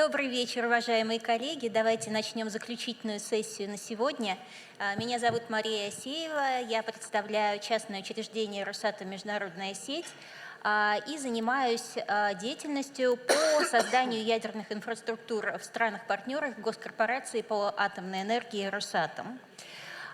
Добрый вечер, уважаемые коллеги. Давайте начнем заключительную сессию на сегодня. Меня зовут Мария Асеева, я представляю частное учреждение «Росатом Международная сеть» и занимаюсь деятельностью по созданию ядерных инфраструктур в странах-партнерах госкорпорации по атомной энергии «Росатом».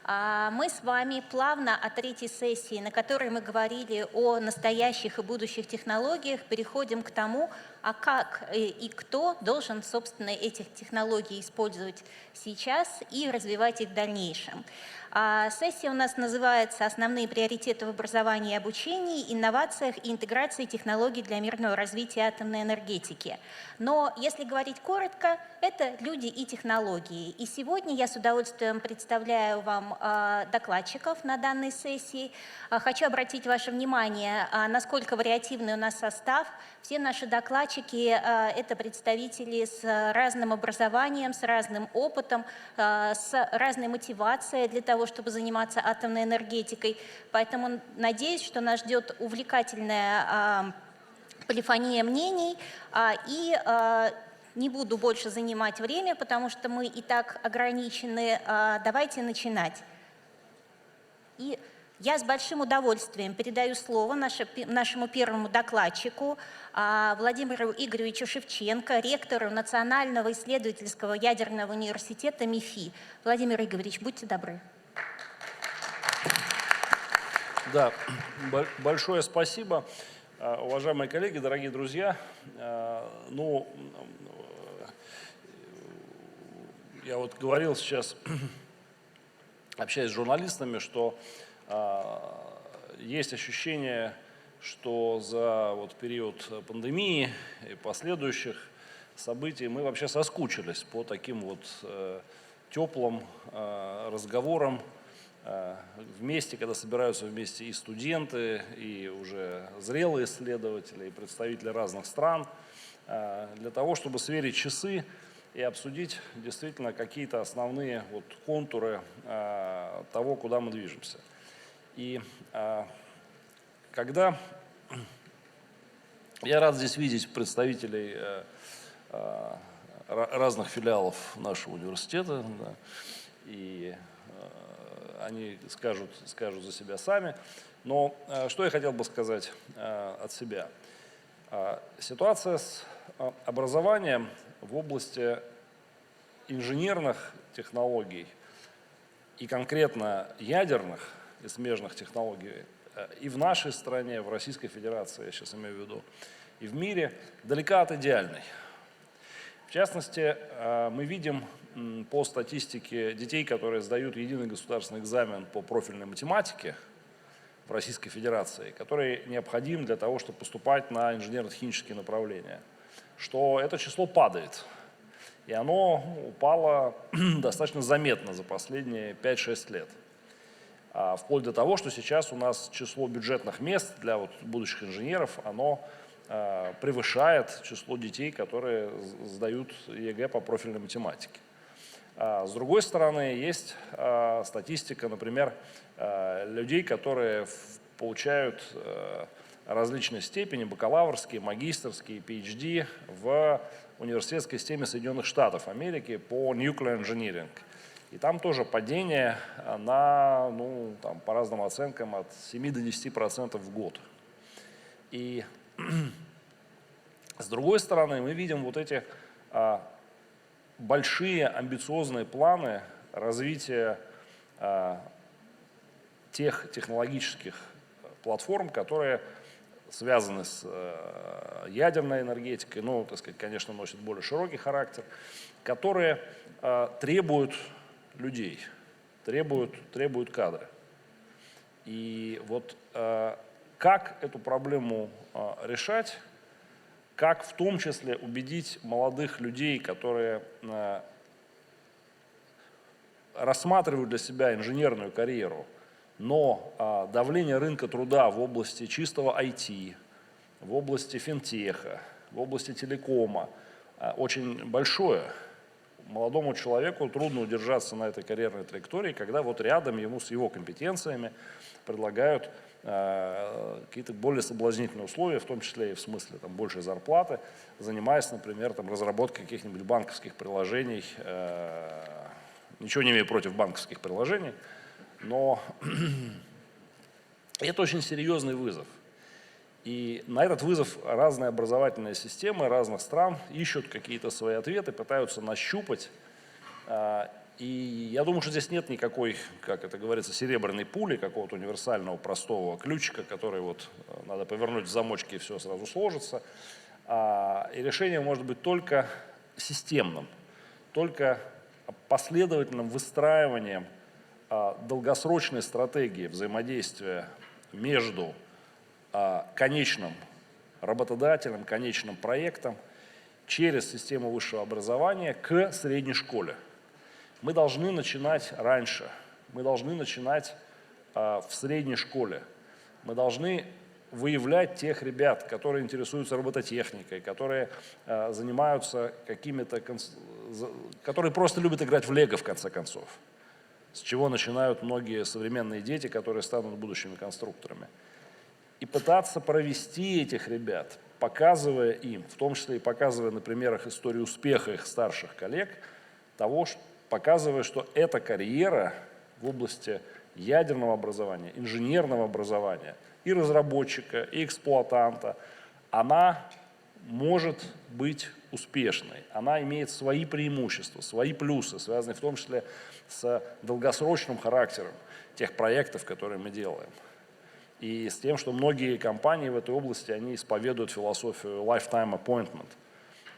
Мы с вами плавно от третьей сессии, на которой мы говорили о настоящих и будущих технологиях, переходим к тому, а как и кто должен, собственно, этих технологий использовать сейчас и развивать их в дальнейшем. Сессия у нас называется «Основные приоритеты в образовании и обучении, инновациях и интеграции технологий для мирного развития атомной энергетики». Но, если говорить коротко, это люди и технологии. И сегодня я с удовольствием представляю вам докладчиков на данной сессии. Хочу обратить ваше внимание, насколько вариативный у нас состав. Все наши докладчики – это представители с разным образованием, с разным опытом, с разной мотивацией для того, чтобы заниматься атомной энергетикой. Поэтому надеюсь, что нас ждет увлекательная полифония мнений. И не буду больше занимать время, потому что мы и так ограничены. Давайте начинать. И я с большим удовольствием передаю слово нашему первому докладчику Владимиру Игоревичу Шевченко, ректору Национального исследовательского ядерного университета МИФИ. Владимир Игоревич, будьте добры. Да, большое спасибо. Уважаемые коллеги, дорогие друзья, я вот говорил сейчас, общаясь с журналистами, что есть ощущение, что за период пандемии и последующих событий мы вообще соскучились по таким теплым разговорам, вместе, когда собираются вместе и студенты, и уже зрелые исследователи, и представители разных стран, для того, чтобы сверить часы и обсудить действительно какие-то основные контуры того, куда мы движемся. И когда я рад здесь видеть представителей разных филиалов нашего университета, да, и они скажут за себя сами. Но что я хотел бы сказать от себя? Ситуация с образованием в области инженерных технологий и конкретно ядерных и смежных технологий и в нашей стране, в Российской Федерации, я сейчас имею в виду, и в мире далека от идеальной. В частности, мы видим по статистике детей, которые сдают единый государственный экзамен по профильной математике в Российской Федерации, который необходим для того, чтобы поступать на инженерно-технические направления, что это число падает. И оно упало достаточно заметно за последние 5-6 лет. Вплоть до того, что сейчас у нас число бюджетных мест для будущих инженеров, оно превышает число детей, которые сдают ЕГЭ по профильной математике. С другой стороны, есть статистика, например, людей, которые получают различные степени, бакалаврские, магистерские, PhD в университетской системе Соединенных Штатов Америки по nuclear engineering. И там тоже падение на, по разным оценкам, от 7 до 10% в год. И с другой стороны, мы видим эти большие амбициозные планы развития тех технологических платформ, которые связаны с ядерной энергетикой, конечно, носят более широкий характер, которые требуют людей, требуют кадры. И как эту проблему решать, как в том числе убедить молодых людей, которые рассматривают для себя инженерную карьеру, но давление рынка труда в области чистого IT, в области финтеха, в области телекома очень большое. Молодому человеку трудно удержаться на этой карьерной траектории, когда рядом ему с его компетенциями предлагают какие-то более соблазнительные условия, в том числе и в смысле там, большей зарплаты, занимаясь, например, там, разработкой каких-нибудь банковских приложений. Ничего не имею против банковских приложений, но это очень серьезный вызов. И на этот вызов разные образовательные системы разных стран ищут какие-то свои ответы, пытаются нащупать. И я думаю, что здесь нет никакой, как это говорится, серебряной пули, какого-то универсального простого ключика, который вот надо повернуть в замочке и все сразу сложится. И решение может быть только системным, только последовательным выстраиванием долгосрочной стратегии взаимодействия между конечным работодателем, конечным проектом через систему высшего образования к средней школе. Мы должны начинать раньше, мы должны начинать в средней школе, мы должны выявлять тех ребят, которые интересуются робототехникой, которые занимаются какими-то, которые просто любят играть в лего в конце концов, с чего начинают многие современные дети, которые станут будущими конструкторами. И пытаться провести этих ребят, показывая им, в том числе и показывая на примерах истории успеха их старших коллег, показывая, что эта карьера в области ядерного образования, инженерного образования, и разработчика, и эксплуатанта, она может быть успешной. Она имеет свои преимущества, свои плюсы, связанные в том числе с долгосрочным характером тех проектов, которые мы делаем. И с тем, что многие компании в этой области, они исповедуют философию lifetime appointment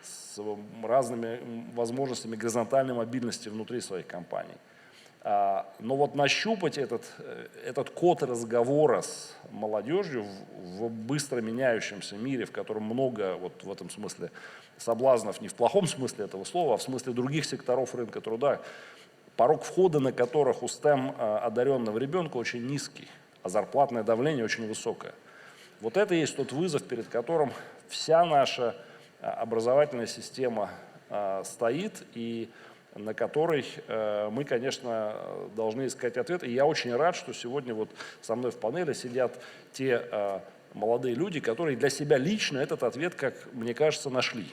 с разными возможностями горизонтальной мобильности внутри своих компаний. Но вот нащупать этот код разговора с молодежью в быстро меняющемся мире, в котором много вот в этом смысле соблазнов, не в плохом смысле этого слова, а в смысле других секторов рынка труда, порог входа на которых у STEM одаренного ребенка очень низкий, а зарплатное давление очень высокое. Вот это и есть тот вызов, перед которым вся наша образовательная система стоит, и на который мы, конечно, должны искать ответы. И я очень рад, что сегодня вот со мной в панели сидят те молодые люди, которые для себя лично этот ответ, как мне кажется, нашли.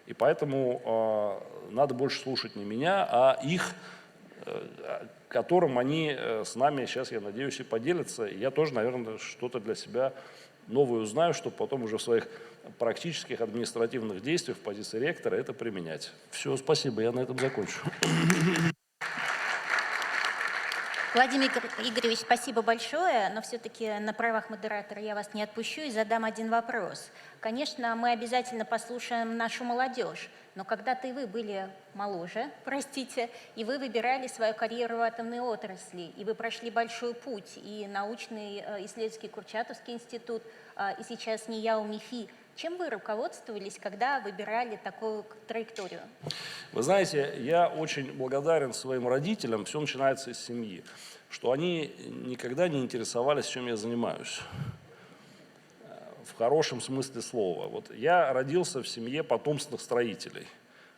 И поэтому надо больше слушать не меня, а их, которым они с нами сейчас, я надеюсь, и поделятся. И я тоже, наверное, что-то для себя новое узнаю, чтобы потом уже в своих практических административных действиях в позиции ректора это применять. Все, спасибо, я на этом закончу. Владимир Игоревич, спасибо большое, но все-таки на правах модератора я вас не отпущу и задам один вопрос. Конечно, мы обязательно послушаем нашу молодежь, но когда-то и вы были моложе, простите, и вы выбирали свою карьеру в атомной отрасли, и вы прошли большой путь, и научный исследовательский Курчатовский институт, и сейчас НИЯУ, МИФИ. Чем вы руководствовались, когда выбирали такую траекторию? Вы знаете, я очень благодарен своим родителям, все начинается из семьи, что они никогда не интересовались, чем я занимаюсь. В хорошем смысле слова. Вот я родился в семье потомственных строителей.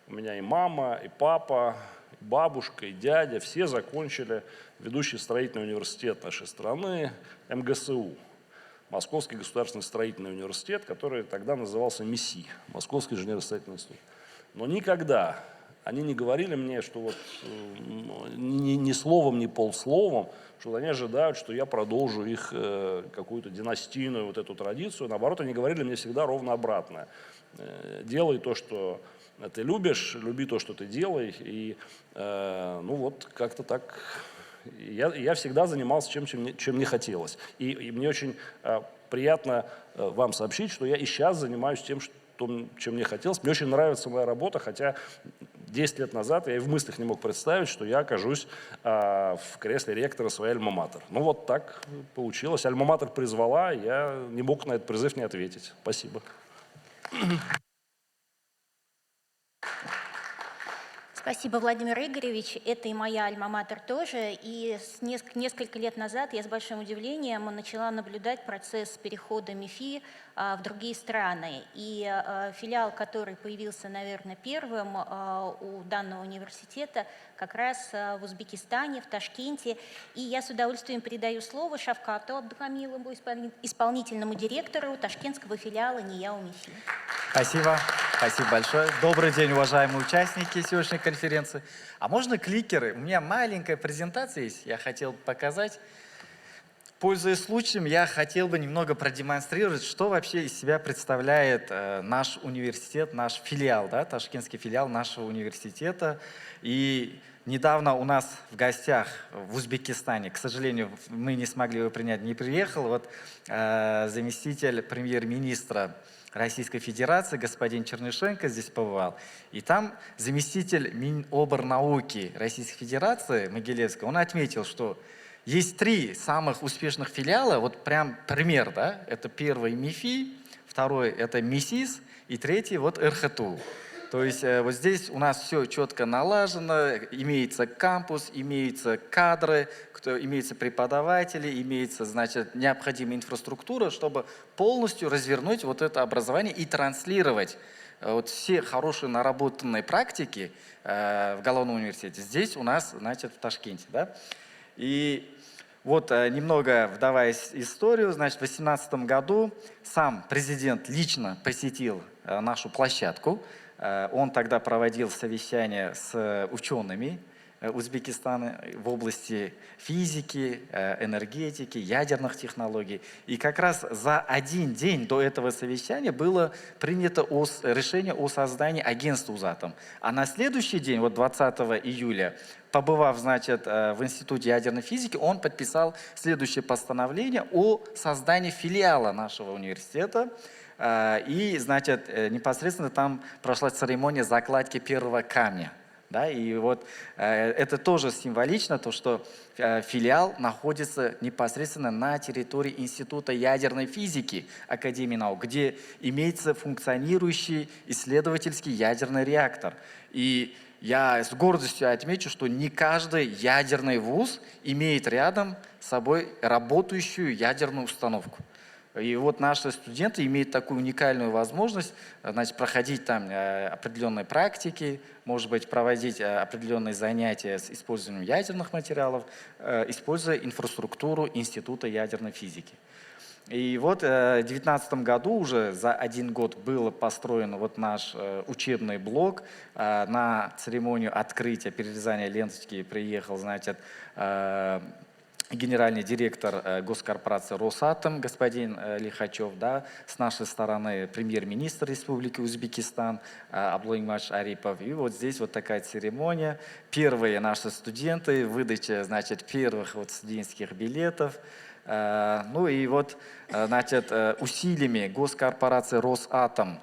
У меня и мама, и папа, и бабушка, и дядя, все закончили ведущий строительный университет нашей страны, МГСУ. Московский государственный строительный университет, который тогда назывался МИСИ, Московский инженерно-строительный институт. Но никогда они не говорили мне, что вот ни словом, ни полсловом, что они ожидают, что я продолжу их какую-то династийную вот эту традицию. Наоборот, они говорили мне всегда ровно обратное. Делай то, что ты любишь, люби то, что ты делаешь. И ну вот как-то так... Я всегда занимался чем мне хотелось. И мне очень приятно вам сообщить, что я и сейчас занимаюсь тем, чем мне хотелось. Мне очень нравится моя работа, хотя 10 лет назад я и в мыслях не мог представить, что я окажусь в кресле ректора своей альма-матер. Ну вот так получилось. Альма-матер призвала, я не мог на этот призыв не ответить. Спасибо. Спасибо, Владимир Игоревич. Это и моя альма-матер тоже. И несколько лет назад я с большим удивлением начала наблюдать процесс перехода МИФИ в другие страны. И филиал, который появился, наверное, первым у данного университета, как раз в Узбекистане, в Ташкенте. И я с удовольствием передаю слово Шавкату Абдухамилову, исполнительному директору ташкентского филиала НИЯУ МИФИ. Спасибо. Спасибо большое. Добрый день, уважаемые участники сегодняшней конференции. А можно кликеры? У меня маленькая презентация есть, я хотел показать. Пользуясь случаем, я хотел бы немного продемонстрировать, что вообще из себя представляет наш университет, наш филиал, да, ташкентский филиал нашего университета. И недавно у нас в гостях в Узбекистане, к сожалению, мы не смогли его принять, не приехал, вот заместитель премьер-министра Российской Федерации, господин Чернышенко, здесь побывал. И там заместитель Миноборнауки Российской Федерации Могилевского, он отметил, что есть 3 самых успешных филиала, вот прям пример, да, это первый МИФИ, второй это МИСИС и третий вот РХТУ. То есть вот здесь у нас все четко налажено, имеется кампус, имеются кадры, имеются преподаватели, имеется, значит, необходимая инфраструктура, чтобы полностью развернуть вот это образование и транслировать вот все хорошие наработанные практики в Головном университете. Здесь у нас, значит, в Ташкенте, да. И вот немного вдаваясь в историю, значит, в 2018 году сам президент лично посетил нашу площадку. Он тогда проводил совещание с учеными Узбекистана в области физики, энергетики, ядерных технологий. И как раз за 1 день до этого совещания было принято решение о создании агентства «Узатом». А на следующий день, вот 20 июля, побывав, значит, в Институте ядерной физики, он подписал следующее постановление о создании филиала нашего университета. И, значит, непосредственно там прошла церемония закладки первого камня. Да, и вот это тоже символично, то, что филиал находится непосредственно на территории Института ядерной физики Академии наук, где имеется функционирующий исследовательский ядерный реактор. И я с гордостью отмечу, что не каждый ядерный вуз имеет рядом с собой работающую ядерную установку. И вот наши студенты имеют такую уникальную возможность, значит, проходить там определенные практики, может быть, проводить определенные занятия с использованием ядерных материалов, используя инфраструктуру Института ядерной физики. И вот в 2019 году уже за 1 год был построен вот наш учебный блок. На церемонию открытия, перерезания ленточки приехал, значит, генеральный директор госкорпорации «Росатом» господин Лихачев, да, с нашей стороны премьер-министр Республики Узбекистан Абдулимаш Арипов. И вот здесь вот такая церемония. Первые наши студенты, выдача, значит, первых вот студенческих билетов. Ну и вот, значит, усилиями госкорпорации «Росатом»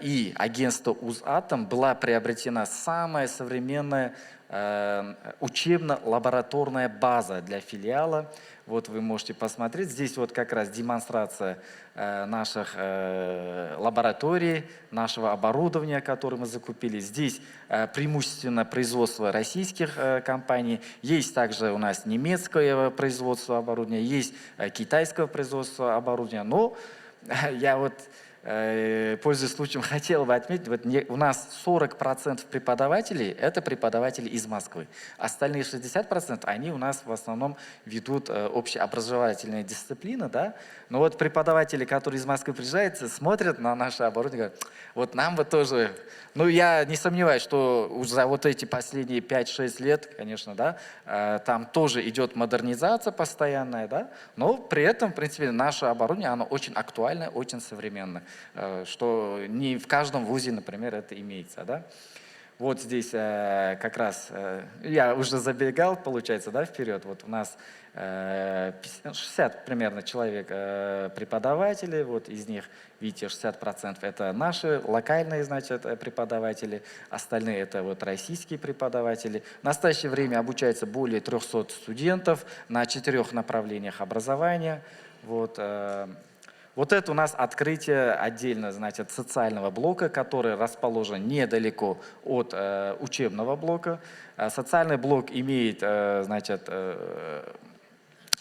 и агентства «Узатом» была приобретена самая современная учебно-лабораторная база для филиала. Вот вы можете посмотреть. Здесь вот как раз демонстрация наших лабораторий, нашего оборудования, которое мы закупили. Здесь преимущественно производство российских компаний. Есть также у нас немецкое производство оборудования, есть китайское производство оборудования. Но я вот, пользуясь случаем, хотел бы отметить, вот у нас 40% преподавателей – это преподаватели из Москвы. Остальные 60% они у нас в основном ведут общеобразовательные дисциплины. Да? Но вот преподаватели, которые из Москвы приезжают, смотрят на наше оборудование и говорят, вот нам бы тоже… Ну, я не сомневаюсь, что уже за вот эти последние 5-6 лет, конечно, да, там тоже идет модернизация постоянная, да, но при этом, в принципе, наше оборудование, оно очень актуальное, очень современное, что не в каждом вузе, например, это имеется, да. Вот здесь как раз, я уже забегал, получается, да, вперед, вот у нас 60 примерно человек преподавателей, вот из них, видите, 60% это наши локальные, значит, преподаватели, остальные это вот российские преподаватели. В настоящее время обучается более 300 студентов на 4 направлениях образования. Вот Вот это у нас открытие отдельно, значит, социального блока, который расположен недалеко от учебного блока. Социальный блок имеет, значит,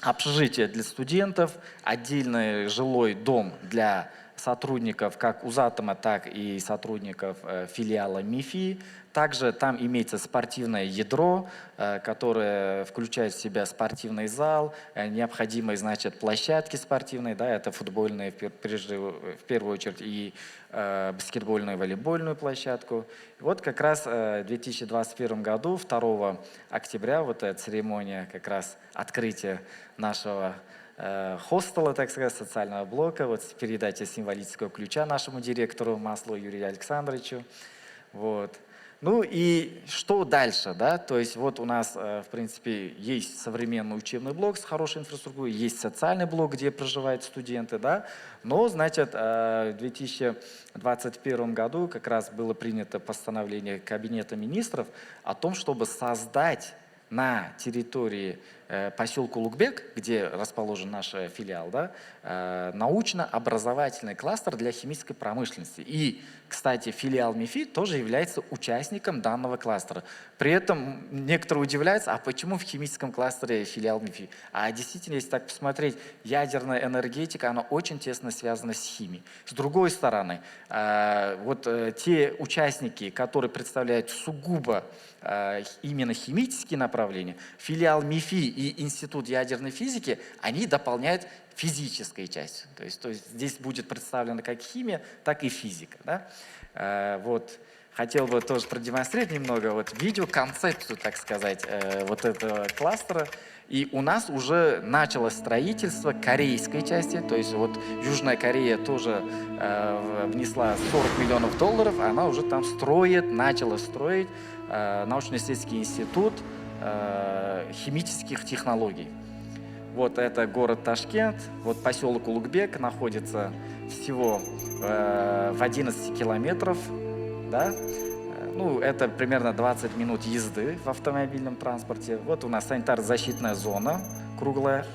общежитие для студентов, отдельный жилой дом для сотрудников как УЗАТОМа, так и сотрудников филиала МИФИ. Также там имеется спортивное ядро, которое включает в себя спортивный зал, необходимые, значит, площадки спортивные, да, это футбольные в первую очередь и баскетбольную, волейбольную площадку. Вот как раз в 2021 году, 2 октября, вот эта церемония как раз открытия нашего хостела, так сказать, социального блока, вот передача символического ключа нашему директору Маслову Юрию Александровичу. Вот. Ну и что дальше, да? То есть вот у нас, в принципе, есть современный учебный блок с хорошей инфраструктурой, есть социальный блок, где проживают студенты, да? Но, значит, в 2021 году как раз было принято постановление Кабинета министров о том, чтобы создать на территории поселка Улугбек, где расположен наш филиал, да, научно-образовательный кластер для химической промышленности. И, кстати, филиал МИФИ тоже является участником данного кластера. При этом некоторые удивляются, а почему в химическом кластере филиал МИФИ? А действительно, если так посмотреть, ядерная энергетика, она очень тесно связана с химией. С другой стороны, вот те участники, которые представляют сугубо именно химические направления, филиал МИФИ и Институт ядерной физики, они дополняют физической частью. То есть здесь будет представлена как химия, так и физика. Да? Вот. Хотел бы тоже продемонстрировать немного вот видеоконцепцию, так сказать, вот этого кластера. И у нас уже началось строительство корейской части, то есть вот Южная Корея тоже внесла $40 миллионов, она уже там строит, начала строить научно-исследовательский институт химических технологий. Вот это город Ташкент, вот поселок Улугбек находится всего в 11 километров, да? Ну, это примерно 20 минут езды в автомобильном транспорте. Вот у нас санитарно-защитная зона круглая,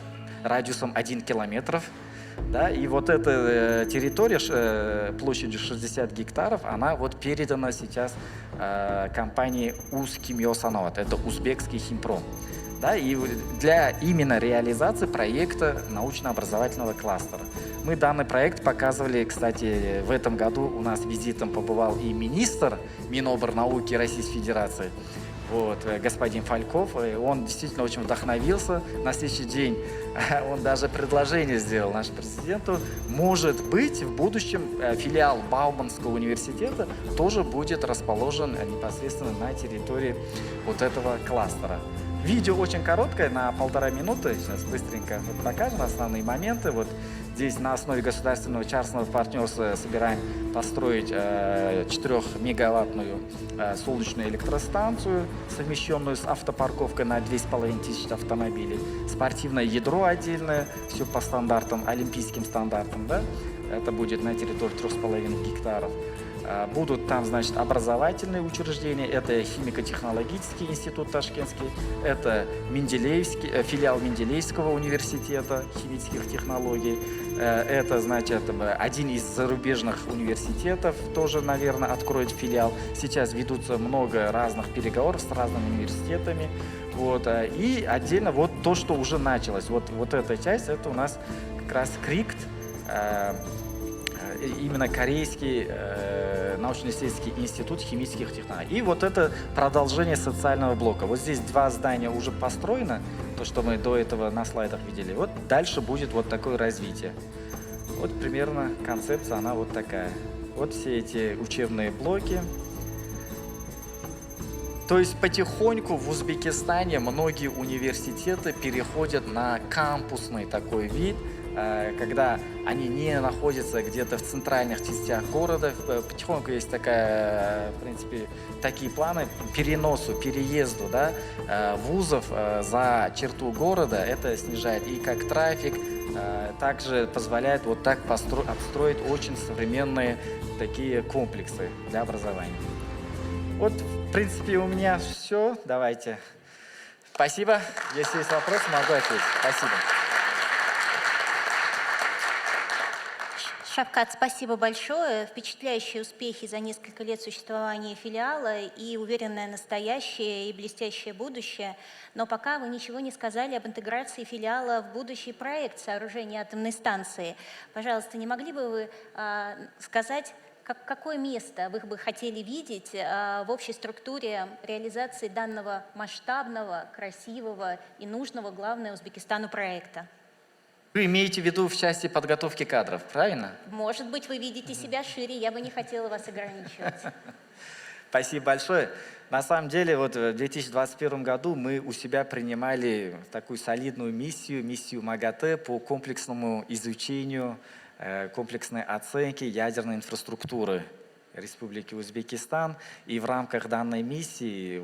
радиусом 1 километр. Да? И вот эта территория площадью 60 гектаров, она вот передана сейчас компании УЗКИМЙОСАНОВАТ, это узбекский химпром. Да, и для именно реализации проекта научно-образовательного кластера. Мы данный проект показывали, кстати, в этом году у нас визитом побывал и министр Минобрнауки Российской Федерации, вот, господин Фальков. И он действительно очень вдохновился. На следующий день он даже предложение сделал нашему президенту. Может быть, в будущем филиал Бауманского университета тоже будет расположен непосредственно на территории вот этого кластера. Видео очень короткое, на 1,5 минуты. Сейчас быстренько покажем основные моменты. Вот здесь на основе государственного частного партнерства собираем построить 4-мегаваттную солнечную электростанцию, совмещенную с автопарковкой на 2500 автомобилей. Спортивное ядро отдельное, все по стандартам, олимпийским стандартам. Да? Это будет на территории 3,5 гектаров. Будут там, значит, образовательные учреждения, это химико-технологический институт ташкентский, это филиал Менделеевского университета химических технологий, это, значит, один из зарубежных университетов, тоже, наверное, откроет филиал. Сейчас ведутся много разных переговоров с разными университетами. Вот, и отдельно вот то, что уже началось, вот эта часть, это у нас как раз КРИКТ, именно Корейский научно-исследовательский институт химических технологий. И вот это продолжение социального блока. Вот здесь 2 здания уже построено, то, что мы до этого на слайдах видели. Вот дальше будет вот такое развитие. Вот примерно концепция, она вот такая. Вот все эти учебные блоки. То есть потихоньку в Узбекистане многие университеты переходят на кампусный такой вид, когда они не находятся где-то в центральных частях города. Потихоньку есть такая, в принципе, такие планы переезду, да, вузов за черту города. Это снижает и как трафик, также позволяет вот так обстроить очень современные такие комплексы для образования. Вот, в принципе, у меня все. Давайте. Спасибо. Если есть вопросы, могу ответить. Спасибо. Шавкат, спасибо большое. Впечатляющие успехи за несколько лет существования филиала и уверенное настоящее и блестящее будущее. Но пока вы ничего не сказали об интеграции филиала в будущий проект сооружения атомной станции. Пожалуйста, не могли бы вы сказать, какое место вы бы хотели видеть в общей структуре реализации данного масштабного, красивого и нужного, главное, Узбекистану проекта? Вы имеете в виду в части подготовки кадров, правильно? Может быть, вы видите себя шире, я бы не хотела вас ограничивать. Спасибо большое. На самом деле, вот в 2021 году мы у себя принимали такую солидную миссию МАГАТЭ по комплексному изучению, комплексной оценке ядерной инфраструктуры Республики Узбекистан. И в рамках данной миссии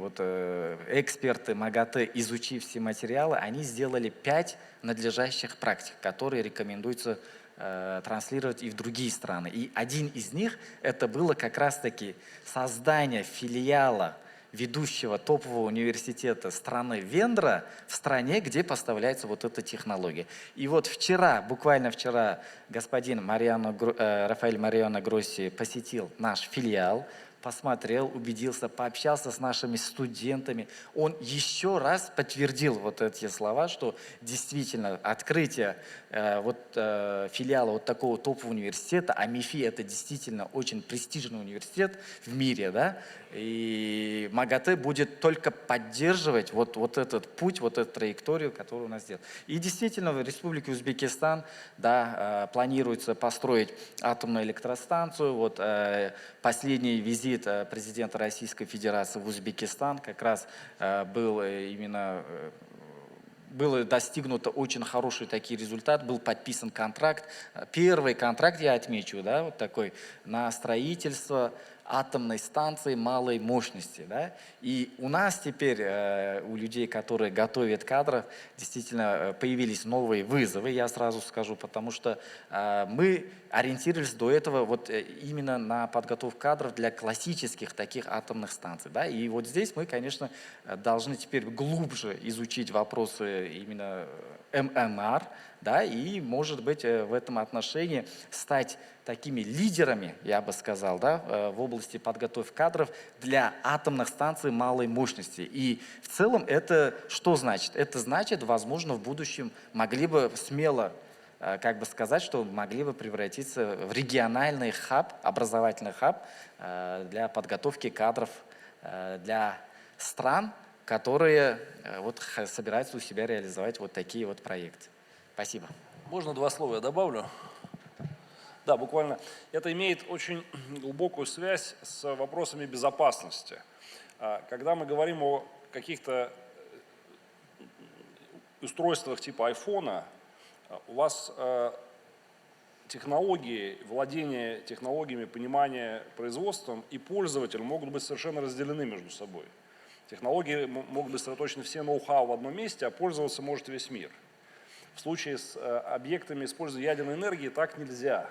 эксперты МАГАТЭ, изучив все материалы, они сделали 5 надлежащих практик, которые рекомендуется транслировать и в другие страны. И один из них это было как раз-таки создание филиала ведущего топового университета страны-вендора в стране, где поставляется вот эта технология. И вот вчера, буквально вчера, господин Рафаэль Мариано Гросси посетил наш филиал, посмотрел, убедился, пообщался с нашими студентами. Он еще раз подтвердил вот эти слова, что действительно открытие филиала вот такого топового университета, а МИФИ это действительно очень престижный университет в мире, да, и МАГАТЭ будет только поддерживать вот этот путь, вот эту траекторию, которую у нас сделал. И действительно в Республике Узбекистан, да, планируется построить атомную электростанцию. Последний визит президента Российской Федерации в Узбекистан как раз был достигнут очень хороший результат, был подписан контракт, первый контракт, я отмечу, да, вот такой, на строительство атомной станции малой мощности. Да? И у нас теперь, у людей, которые готовят кадров, действительно появились новые вызовы, я сразу скажу, потому что мы ориентировались до этого именно на подготовку кадров для классических таких атомных станций. Да? И вот здесь мы, конечно, должны теперь глубже изучить вопросы именно ММР, да, и, может быть, в этом отношении стать такими лидерами, я бы сказал, да, в области подготовки кадров для атомных станций малой мощности. И в целом это что значит? Это значит, возможно, в будущем могли бы смело сказать, что могли бы превратиться в региональный хаб, образовательный хаб для подготовки кадров для стран, которые собираются у себя реализовать такие проекты. Спасибо. Можно 2 слова я добавлю? Да, буквально. Это имеет очень глубокую связь с вопросами безопасности. Когда мы говорим о каких-то устройствах типа айфона, у вас технологии, владение технологиями, понимание производством и пользователь могут быть совершенно разделены между собой. Технологии могут быть сосредоточены все ноу-хау в одном месте, а пользоваться может весь мир. В случае с объектами использования ядерной энергии так нельзя.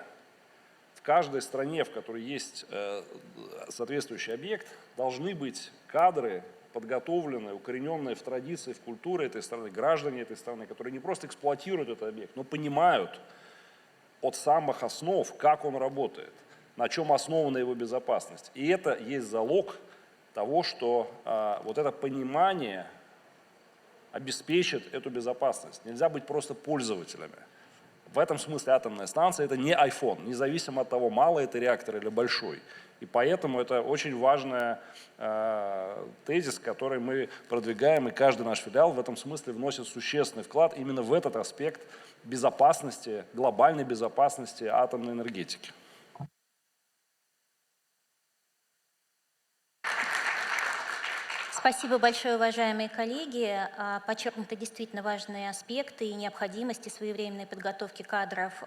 В каждой стране, в которой есть соответствующий объект, должны быть кадры, подготовленные, укорененные в традиции, в культуре этой страны, граждане этой страны, которые не просто эксплуатируют этот объект, но понимают от самых основ, как он работает, на чем основана его безопасность. И это есть залог того, что это понимание обеспечит эту безопасность. Нельзя быть просто пользователями. В этом смысле атомная станция – это не iPhone, независимо от того, малый это реактор или большой. И поэтому это очень важный тезис, который мы продвигаем, и каждый наш филиал в этом смысле вносит существенный вклад именно в этот аспект безопасности, глобальной безопасности атомной энергетики. Спасибо большое, уважаемые коллеги. Подчеркнуты действительно важные аспекты и необходимости своевременной подготовки кадров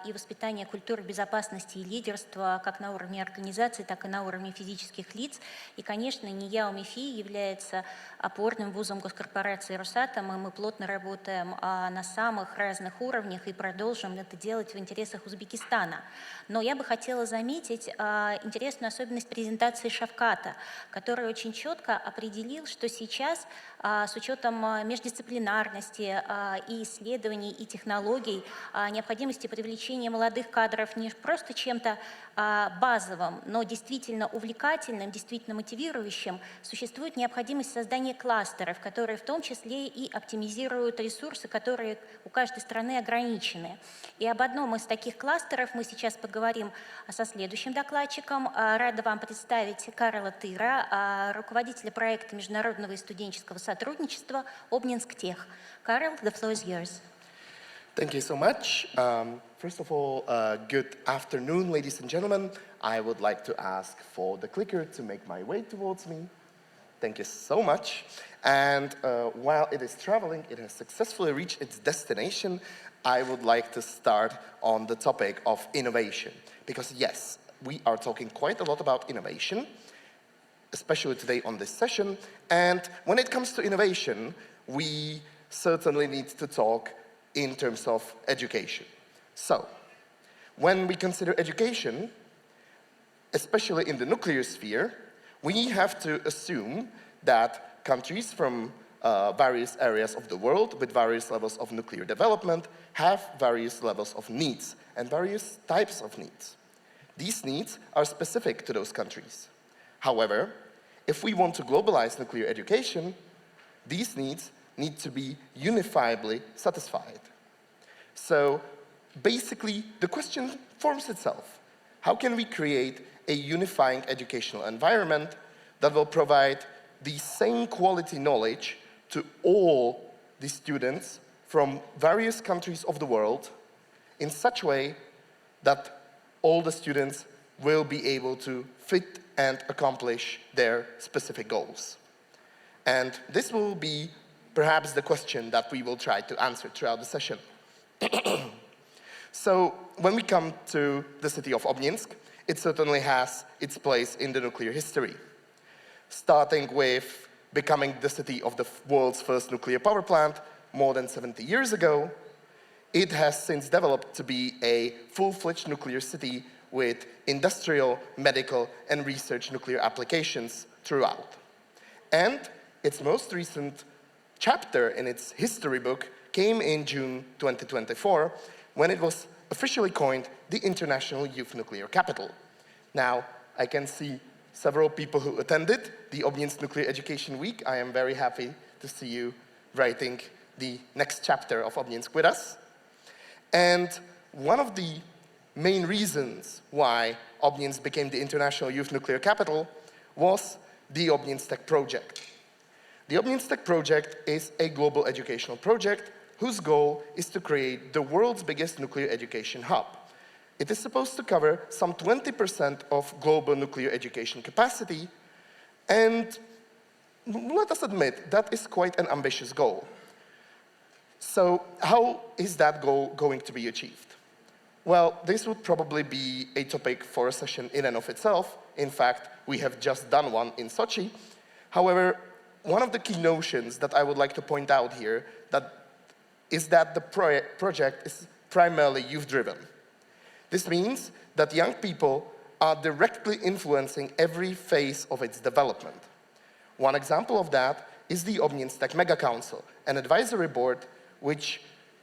и воспитания культуры безопасности и лидерства как на уровне организации, так и на уровне физических лиц. И, конечно, НИЯ МИФИ является опорным вузом госкорпорации «Росатом», и мы плотно работаем на самых разных уровнях и продолжим это делать в интересах Узбекистана. Но я бы хотела заметить интересную особенность презентации Шавката, который очень четко определил определил, что сейчас с учетом междисциплинарности и исследований, и технологий, необходимости привлечения молодых кадров не просто чем-то базовым, но действительно увлекательным, действительно мотивирующим, существует необходимость создания кластеров, которые в том числе и оптимизируют ресурсы, которые у каждой страны ограничены. И об одном из таких кластеров мы сейчас поговорим со следующим докладчиком. Рада вам представить Карла Тыра, руководителя проекта международного и студенческого сотрудничества «Обнинск-Тех». Карл, the floor is yours. Thank you so much. First of all, good afternoon, ladies and gentlemen. I would like to ask for the clicker to make my way towards me. Thank you so much. And while it is traveling, it has successfully reached its destination. I would like to start on the topic of innovation. Because yes, we are talking quite a lot about innovation, especially today on this session. And when it comes to innovation, we certainly need to talk in terms of education. So, when we consider education, especially in the nuclear sphere, we have to assume that countries from various areas of the world with various levels of nuclear development have various levels of needs and various types of needs. These needs are specific to those countries. However, if we want to globalize nuclear education, these needs need to be unifiably satisfied. So basically, the question forms itself. How can we create a unifying educational environment that will provide the same quality knowledge to all the students from various countries of the world in such a way that all the students will be able to fit and accomplish their specific goals? And this will be perhaps the question that we will try to answer throughout the session. So, when we come to the city of Obninsk, it certainly has its place in the nuclear history. Starting with becoming the city of the world's first nuclear power plant more than 70 years ago, it has since developed to be a full-fledged nuclear city with industrial, medical, and research nuclear applications throughout. And its most recent chapter in its history book came in June 2024, when it was officially coined the International Youth Nuclear Capital. Now, I can see several people who attended the Obninsk Nuclear Education Week. I am very happy to see you writing the next chapter of Obninsk with us. And one of the main reasons why Obninsk became the International Youth Nuclear Capital was the Obninsk Tech project. The Obninsk Tech project is a global educational project whose goal is to create the world's biggest nuclear education hub. It is supposed to cover some 20% of global nuclear education capacity, and let us admit, that is quite an ambitious goal. So how is that goal going to be achieved? Well, this would probably be a topic for a session in and of itself. In fact, we have just done one in Sochi. However, one of the key notions that I would like to point out here is that the project is primarily youth-driven. This means that young people are directly influencing every phase of its development. One example of that is the Obninsk Tech Mega Council, an advisory board which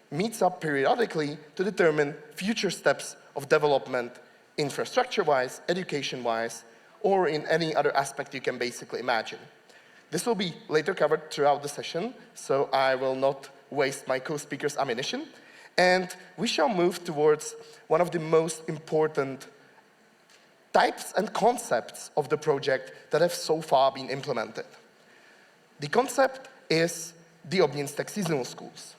meets up periodically to determine future steps of development, infrastructure-wise, education-wise, or in any other aspect you can basically imagine. This will be later covered throughout the session, so I will not waste my co-speaker's ammunition. And we shall move towards one of the most important types and concepts of the project that have so far been implemented. The concept is the Obninsk Tech seasonal schools.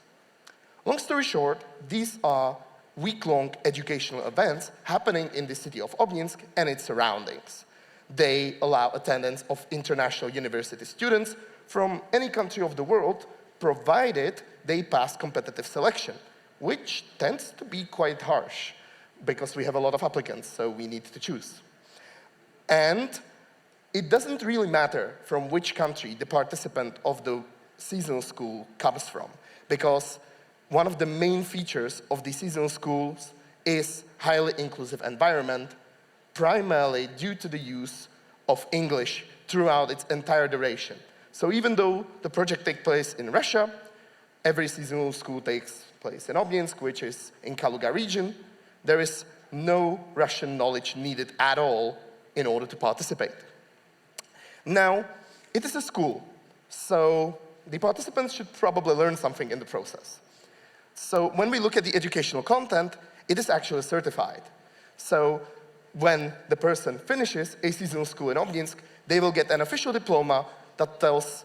Long story short, these are week-long educational events happening in the city of Obninsk and its surroundings. They allow attendance of international university students from any country of the world, provided they pass competitive selection, which tends to be quite harsh because we have a lot of applicants, so we need to choose. And it doesn't really matter from which country the participant of the seasonal school comes from, because one of the main features of the seasonal schools is highly inclusive environment, primarily due to the use of English throughout its entire duration. So even though the project takes place in Russia, every seasonal school takes place in Obninsk, which is in Kaluga region. There is no Russian knowledge needed at all in order to participate. Now, it is a school, so the participants should probably learn something in the process. So when we look at the educational content, it is actually certified. So when the person finishes a seasonal school in Obninsk, they will get an official diploma that tells,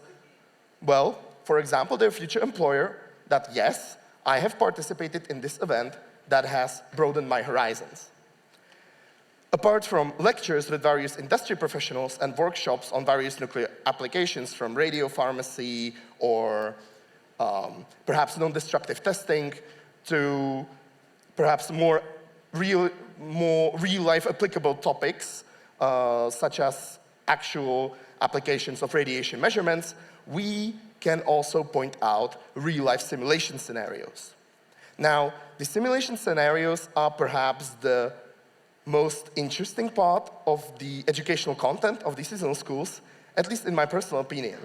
well, for example, their future employer that yes, I have participated in this event that has broadened my horizons. Apart from lectures with various industry professionals and workshops on various nuclear applications from radio pharmacy or perhaps non-destructive testing to perhaps more real-life applicable topics such as actual applications of radiation measurements, we can also point out real-life simulation scenarios. Now, the simulation scenarios are perhaps the most interesting part of the educational content of the seasonal schools, at least in my personal opinion.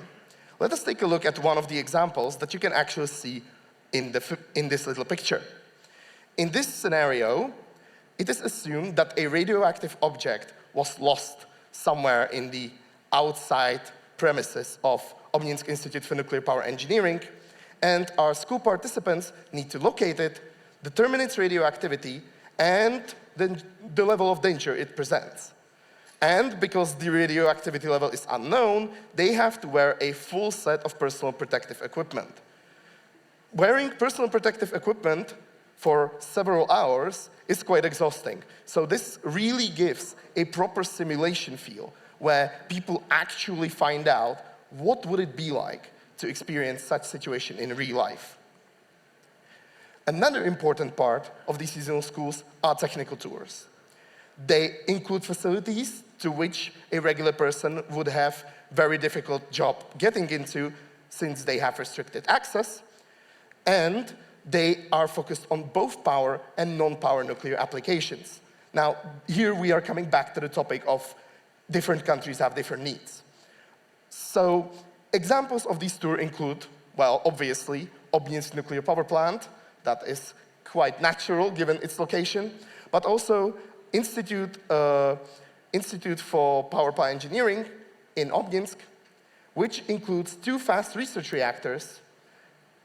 Let us take a look at one of the examples that you can actually see in this little picture. In this scenario, it is assumed that a radioactive object was lost somewhere in the outside premises of Obninsk Institute for Nuclear Power Engineering, and our school participants need to locate it, determine its radioactivity, and the level of danger it presents. And because the radioactivity level is unknown, they have to wear a full set of personal protective equipment. Wearing personal protective equipment for several hours is quite exhausting. So this really gives a proper simulation feel where people actually find out what would it be like to experience such situation in real life. Another important part of these seasonal schools are technical tours. They include facilities to which a regular person would have very difficult job getting into since they have restricted access, and they are focused on both power and non-power nuclear applications. Now, here we are coming back to the topic of different countries have different needs. So, examples of these tours include, well, obviously, Obninsk nuclear power plant. That is quite natural given its location, but also Institute for Power Plant Engineering in Obninsk, which includes 2 fast research reactors,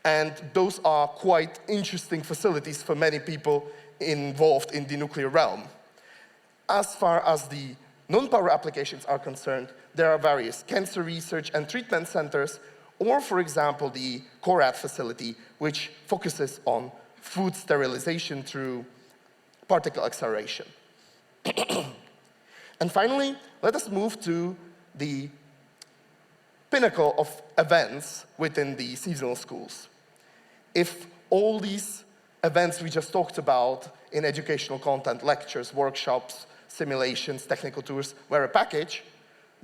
and those are quite interesting facilities for many people involved in the nuclear realm. As far as the non-power applications are concerned, there are various cancer research and treatment centers, or for example, the CORAD facility, which focuses on food sterilization through particle acceleration. And finally, let us move to the pinnacle of events within the seasonal schools. If all these events we just talked about in educational content, lectures, workshops, simulations, technical tours, were a package,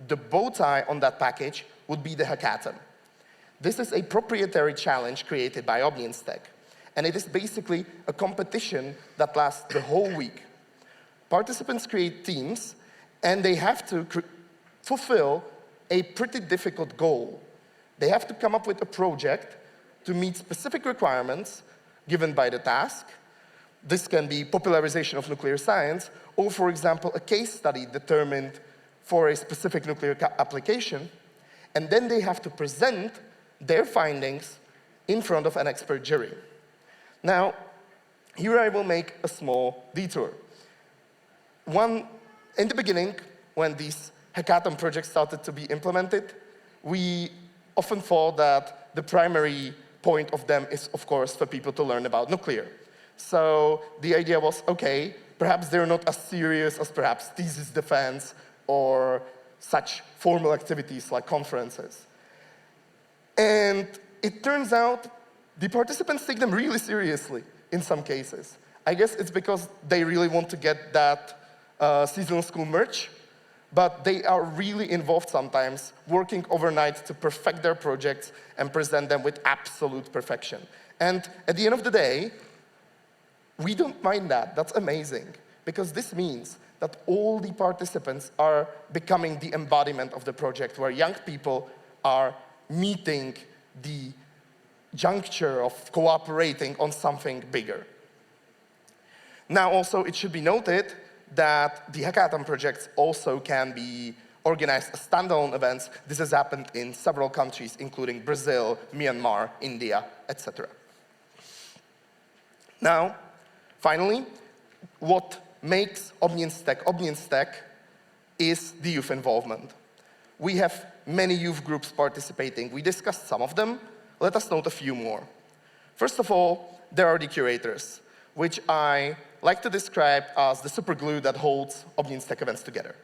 the bow tie on that package would be the hackathon. This is a proprietary challenge created by Obninsk, and it is basically a competition that lasts the whole week. Participants create teams, and they have to fulfill a pretty difficult goal. They have to come up with a project to meet specific requirements given by the task. This can be popularization of nuclear science, or for example, a case study determined for a specific nuclear application, and then they have to present their findings in front of an expert jury. Now, here I will make a small detour. In the beginning, when these hackathon projects started to be implemented, we often thought that the primary point of them is, of course, for people to learn about nuclear. So the idea was, okay, perhaps they're not as serious as perhaps thesis defense or such formal activities like conferences. And it turns out the participants take them really seriously in some cases. I guess it's because they really want to get that seasonal school merch, but they are really involved sometimes, working overnight to perfect their projects and present them with absolute perfection. And at the end of the day, we don't mind that. That's amazing, because this means that all the participants are becoming the embodiment of the project, where young people are meeting the juncture of cooperating on something bigger. Now also it should be noted that the hackathon projects also can be organized as standalone events. This has happened in several countries, including Brazil, Myanmar, India, etc. Now, finally, what makes Obnienstech is the youth involvement. We have many youth groups participating. We discussed some of them. Let us note a few more. First of all, there are the curators, which I like to describe as the super glue that holds Obnienstech events together.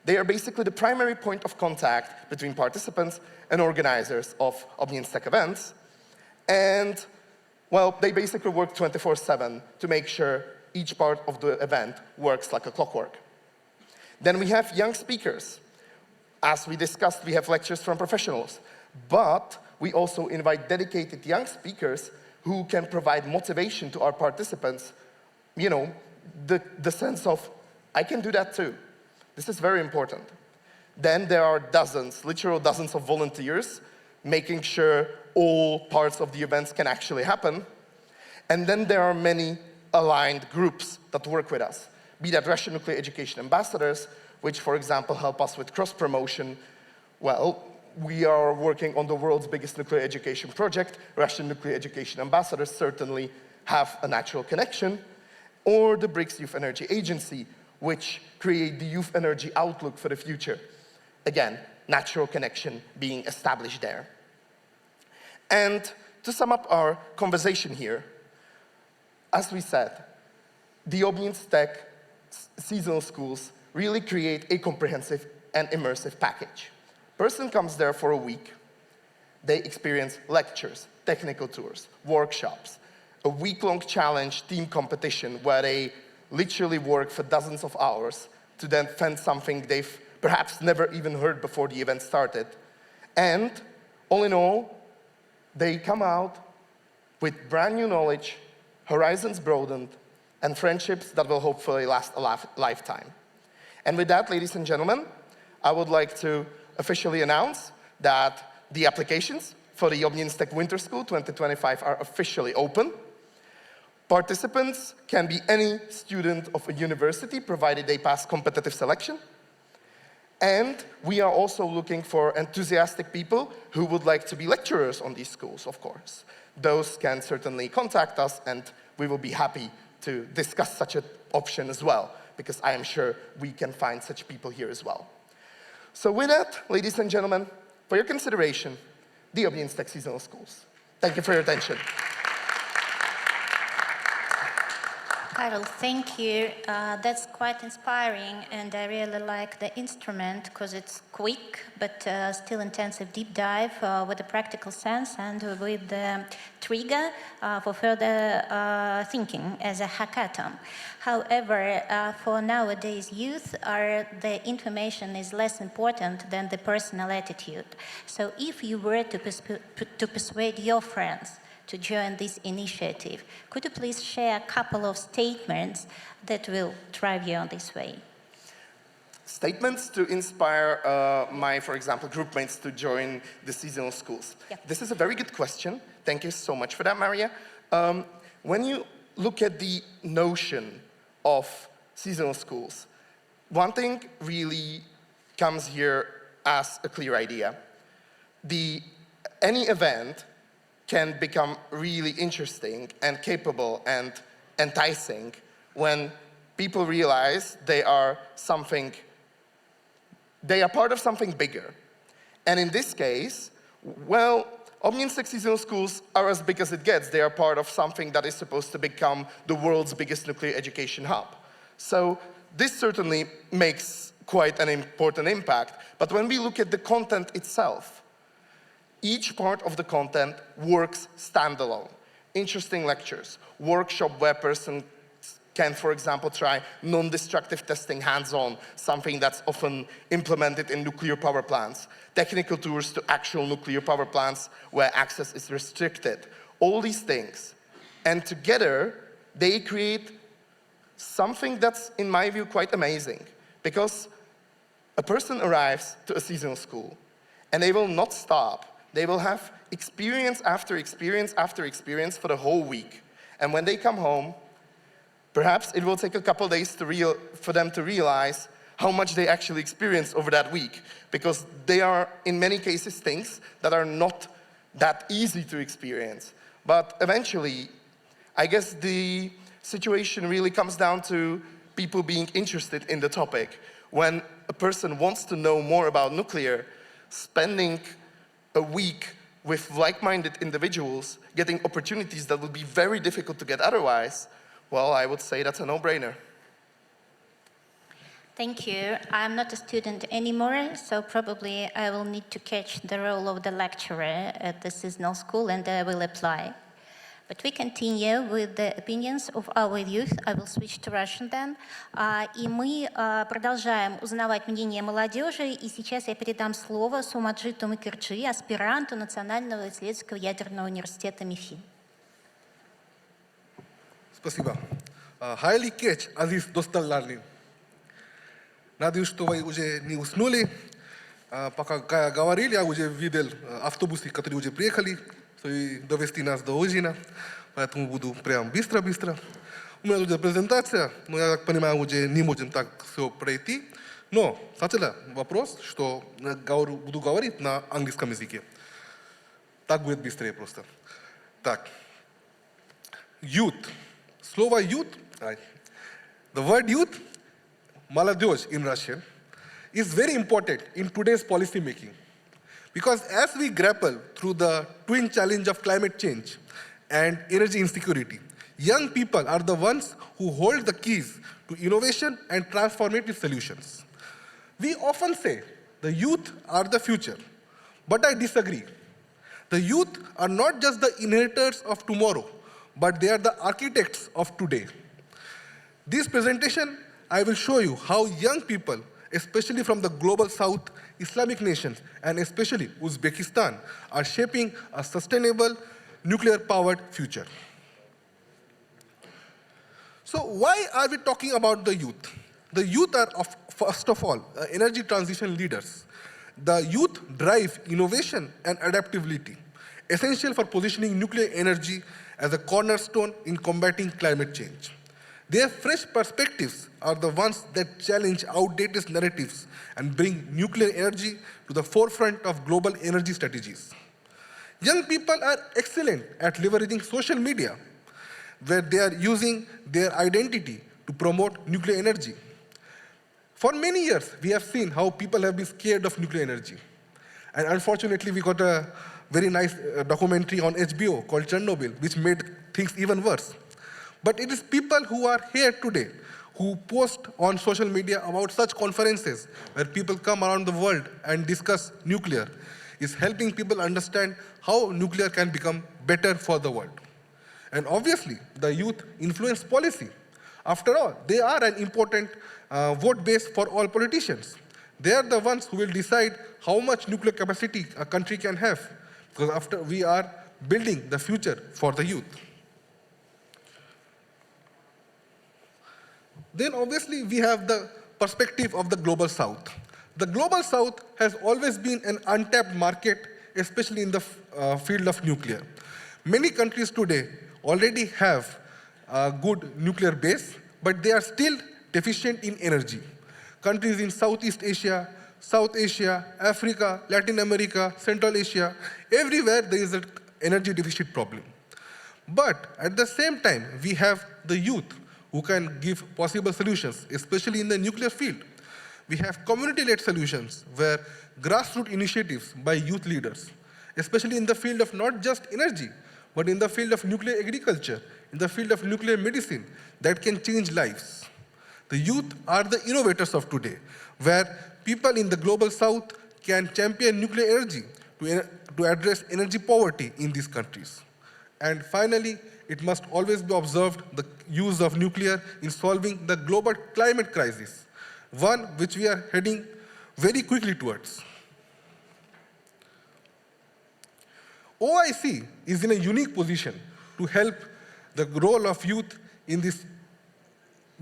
They are basically the primary point of contact between participants and organizers of Obnienstech events. And, well, they basically work 24/7 to make sure each part of the event works like a clockwork. Then we have young speakers. As we discussed, we have lectures from professionals. But we also invite dedicated young speakers who can provide motivation to our participants, you know, the sense of, I can do that too. This is very important. Then there are dozens, literal dozens of volunteers, making sure all parts of the events can actually happen. And then there are many aligned groups that work with us, be that Russian nuclear education ambassadors, which, for example, help us with cross-promotion. Well, we are working on the world's biggest nuclear education project. Russian nuclear education ambassadors certainly have a natural connection. Or the BRICS Youth Energy Agency, which create the youth energy outlook for the future. Again, natural connection being established there. And to sum up our conversation here, as we said, the Obnienstech seasonal schools really create a comprehensive and immersive package. Person comes there for a week. They experience lectures, technical tours, workshops, a week-long challenge team competition where they literally work for dozens of hours to then find something they've perhaps never even heard before the event started. And all in all, they come out with brand new knowledge, horizons broadened, and friendships that will hopefully last a lifetime. And with that, ladies and gentlemen, I would like to officially announce that the applications for the Obnienstech Winter School 2025 are officially open. Participants can be any student of a university, provided they pass competitive selection. And we are also looking for enthusiastic people who would like to be lecturers on these schools, of course. Those can certainly contact us, and we will be happy to discuss such an option as well, because I am sure we can find such people here as well. So with that, ladies and gentlemen, for your consideration, the Obnienstech Seasonal Schools. Thank you for your attention. Karol, thank you. That's quite inspiring, and I really like the instrument because it's quick but still intensive deep dive with a practical sense and with the trigger for further thinking as a hackathon. However, for nowadays youth, the information is less important than the personal attitude. So if you were to persuade your friends to join this initiative, could you please share a couple of statements that will drive you on this way? Statements to inspire my, for example, group mates to join the seasonal schools. Yeah. This is a very good question. Thank you so much for that, Maria. When you look at the notion of seasonal schools, one thing really comes here as a clear idea. Any event can become really interesting and capable and enticing when people realize they are part of something bigger. And in this case, well, Obnienstech seasonal schools are as big as it gets. They are part of something that is supposed to become the world's biggest nuclear education hub. So this certainly makes quite an important impact. But when we look at the content itself, each part of the content works standalone. Interesting lectures, workshop where person can, for example, try non-destructive testing hands-on, something that's often implemented in nuclear power plants, technical tours to actual nuclear power plants where access is restricted, all these things. And together, they create something that's, in my view, quite amazing. Because a person arrives to a seasonal school, and they will not stop They will have experience after experience after experience for the whole week. And when they come home, perhaps it will take a couple days for them to realize how much they actually experienced over that week, because they are, in many cases, things that are not that easy to experience. But eventually, I guess the situation really comes down to people being interested in the topic. When a person wants to know more about nuclear, spending a week with like-minded individuals, getting opportunities that would be very difficult to get otherwise, well, I would say that's a no-brainer. Thank you. I'm not a student anymore, so probably I will need to catch the role of the lecturer at the seasonal school, and I will apply. But we continue with the opinions of our youth. I will switch to Russian then. И мы продолжаем узнавать мнение молодежи, и сейчас я передам слово Сумаджиту Мукерджи, аспиранту Национального исследовательского ядерного университета МИФИ. Спасибо. Highly catch, Aziz Dostallarni. Надеюсь, что вы уже не уснули. Пока говорили, я уже видел автобусы, которые уже приехали, и довести нас до ужина. Поэтому буду прям быстро-быстро. У меня уже презентация, но я так понимаю, уже не можем так все пройти. Но сначала вопрос, что буду говорить на английском языке. Так будет быстрее просто. Так. Youth. Слово youth, the word youth, молодежь in Russian, is very important in today's policy making. Because as we grapple through the twin challenge of climate change and energy insecurity, young people are the ones who hold the keys to innovation and transformative solutions. We often say the youth are the future, but I disagree. The youth are not just the inheritors of tomorrow, but they are the architects of today. This presentation, I will show you how young people, especially from the global south, Islamic nations, and especially Uzbekistan, are shaping a sustainable nuclear-powered future. So why are we talking about the youth? The youth are, first of all, energy transition leaders. The youth drive innovation and adaptability, essential for positioning nuclear energy as a cornerstone in combating climate change. Their fresh perspectives are the ones that challenge outdated narratives and bring nuclear energy to the forefront of global energy strategies. Young people are excellent at leveraging social media, where they are using their identity to promote nuclear energy. For many years, we have seen how people have been scared of nuclear energy. And unfortunately, we got a very nice documentary on HBO called Chernobyl, which made things even worse. But it is people who are here today who post on social media about such conferences where people come around the world and discuss nuclear, is helping people understand how nuclear can become better for the world. And obviously, the youth influence policy. After all, they are an important vote base for all politicians. They are the ones who will decide how much nuclear capacity a country can have, because after we are building the future for the youth. Then obviously we have the perspective of the global south. The global south has always been an untapped market, especially in the field of nuclear. Many countries today already have a good nuclear base, but they are still deficient in energy. Countries in Southeast Asia, South Asia, Africa, Latin America, Central Asia, everywhere there is an energy deficit problem. But at the same time, we have the youth who can give possible solutions, especially in the nuclear field. We have community-led solutions where grassroots initiatives by youth leaders, especially in the field of not just energy, but in the field of nuclear agriculture, in the field of nuclear medicine, that can change lives. The youth are the innovators of today, where people in the global south can champion nuclear energy to address energy poverty in these countries. And finally, it must always be observed the use of nuclear in solving the global climate crisis, one which we are heading very quickly towards. OIC is in a unique position to help the role of youth in this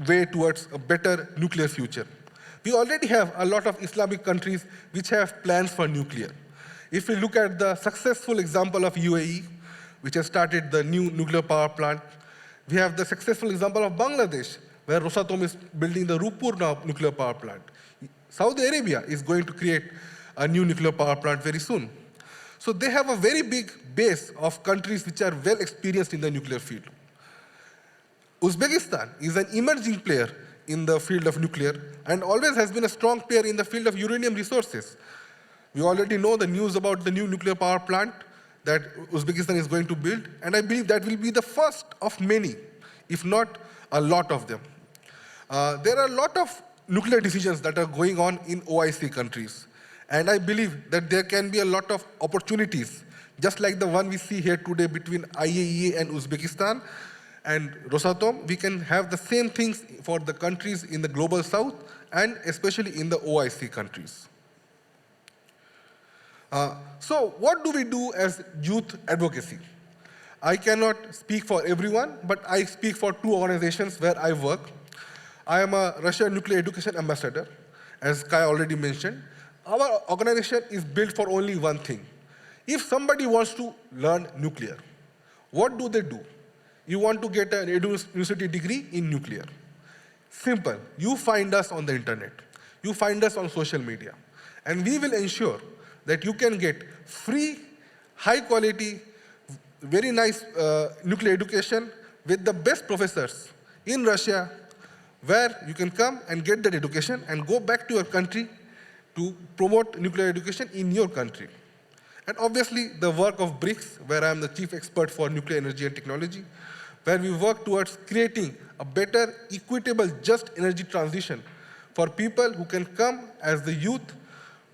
way towards a better nuclear future. We already have a lot of Islamic countries which have plans for nuclear. If we look at the successful example of UAE, which has started the new nuclear power plant, we have the successful example of Bangladesh, where Rosatom is building the Rupur nuclear power plant. Saudi Arabia is going to create a new nuclear power plant very soon. So they have a very big base of countries which are well experienced in the nuclear field. Uzbekistan is an emerging player in the field of nuclear and always has been a strong player in the field of uranium resources. We already know the news about the new nuclear power plant that Uzbekistan is going to build, and I believe that will be the first of many, if not a lot of them. There are a lot of nuclear decisions that are going on in OIC countries, and I believe that there can be a lot of opportunities, just like the one we see here today between IAEA and Uzbekistan and Rosatom. We can have the same things for the countries in the global south and especially in the OIC countries. So what do we do as youth advocacy? I cannot speak for everyone, but I speak for two organizations where I work. I am a Russian nuclear education ambassador, as Kai already mentioned. Our organization is built for only one thing. If somebody wants to learn nuclear, what do? You want to get an university degree in nuclear. Simple. You find us on the internet. You find us on social media. And we will ensure that you can get free, high quality, very nice nuclear education with the best professors in Russia, where you can come and get that education and go back to your country to promote nuclear education in your country. And obviously the work of BRICS, where I am the chief expert for nuclear energy and technology, where we work towards creating a better, equitable, just energy transition for people who can come as the youth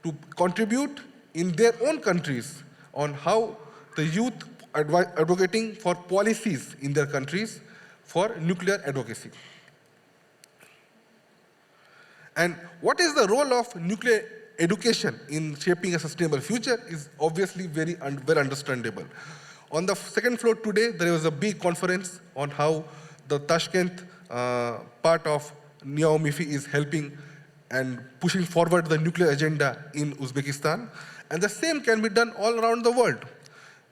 to contribute in their own countries on how the youth advocating for policies in their countries for nuclear advocacy. And what is the role of nuclear education in shaping a sustainable future is obviously very well understandable. On the second floor today, there was a big conference on how the Tashkent part of NEOMIFI is helping and pushing forward the nuclear agenda in Uzbekistan. And the same can be done all around the world.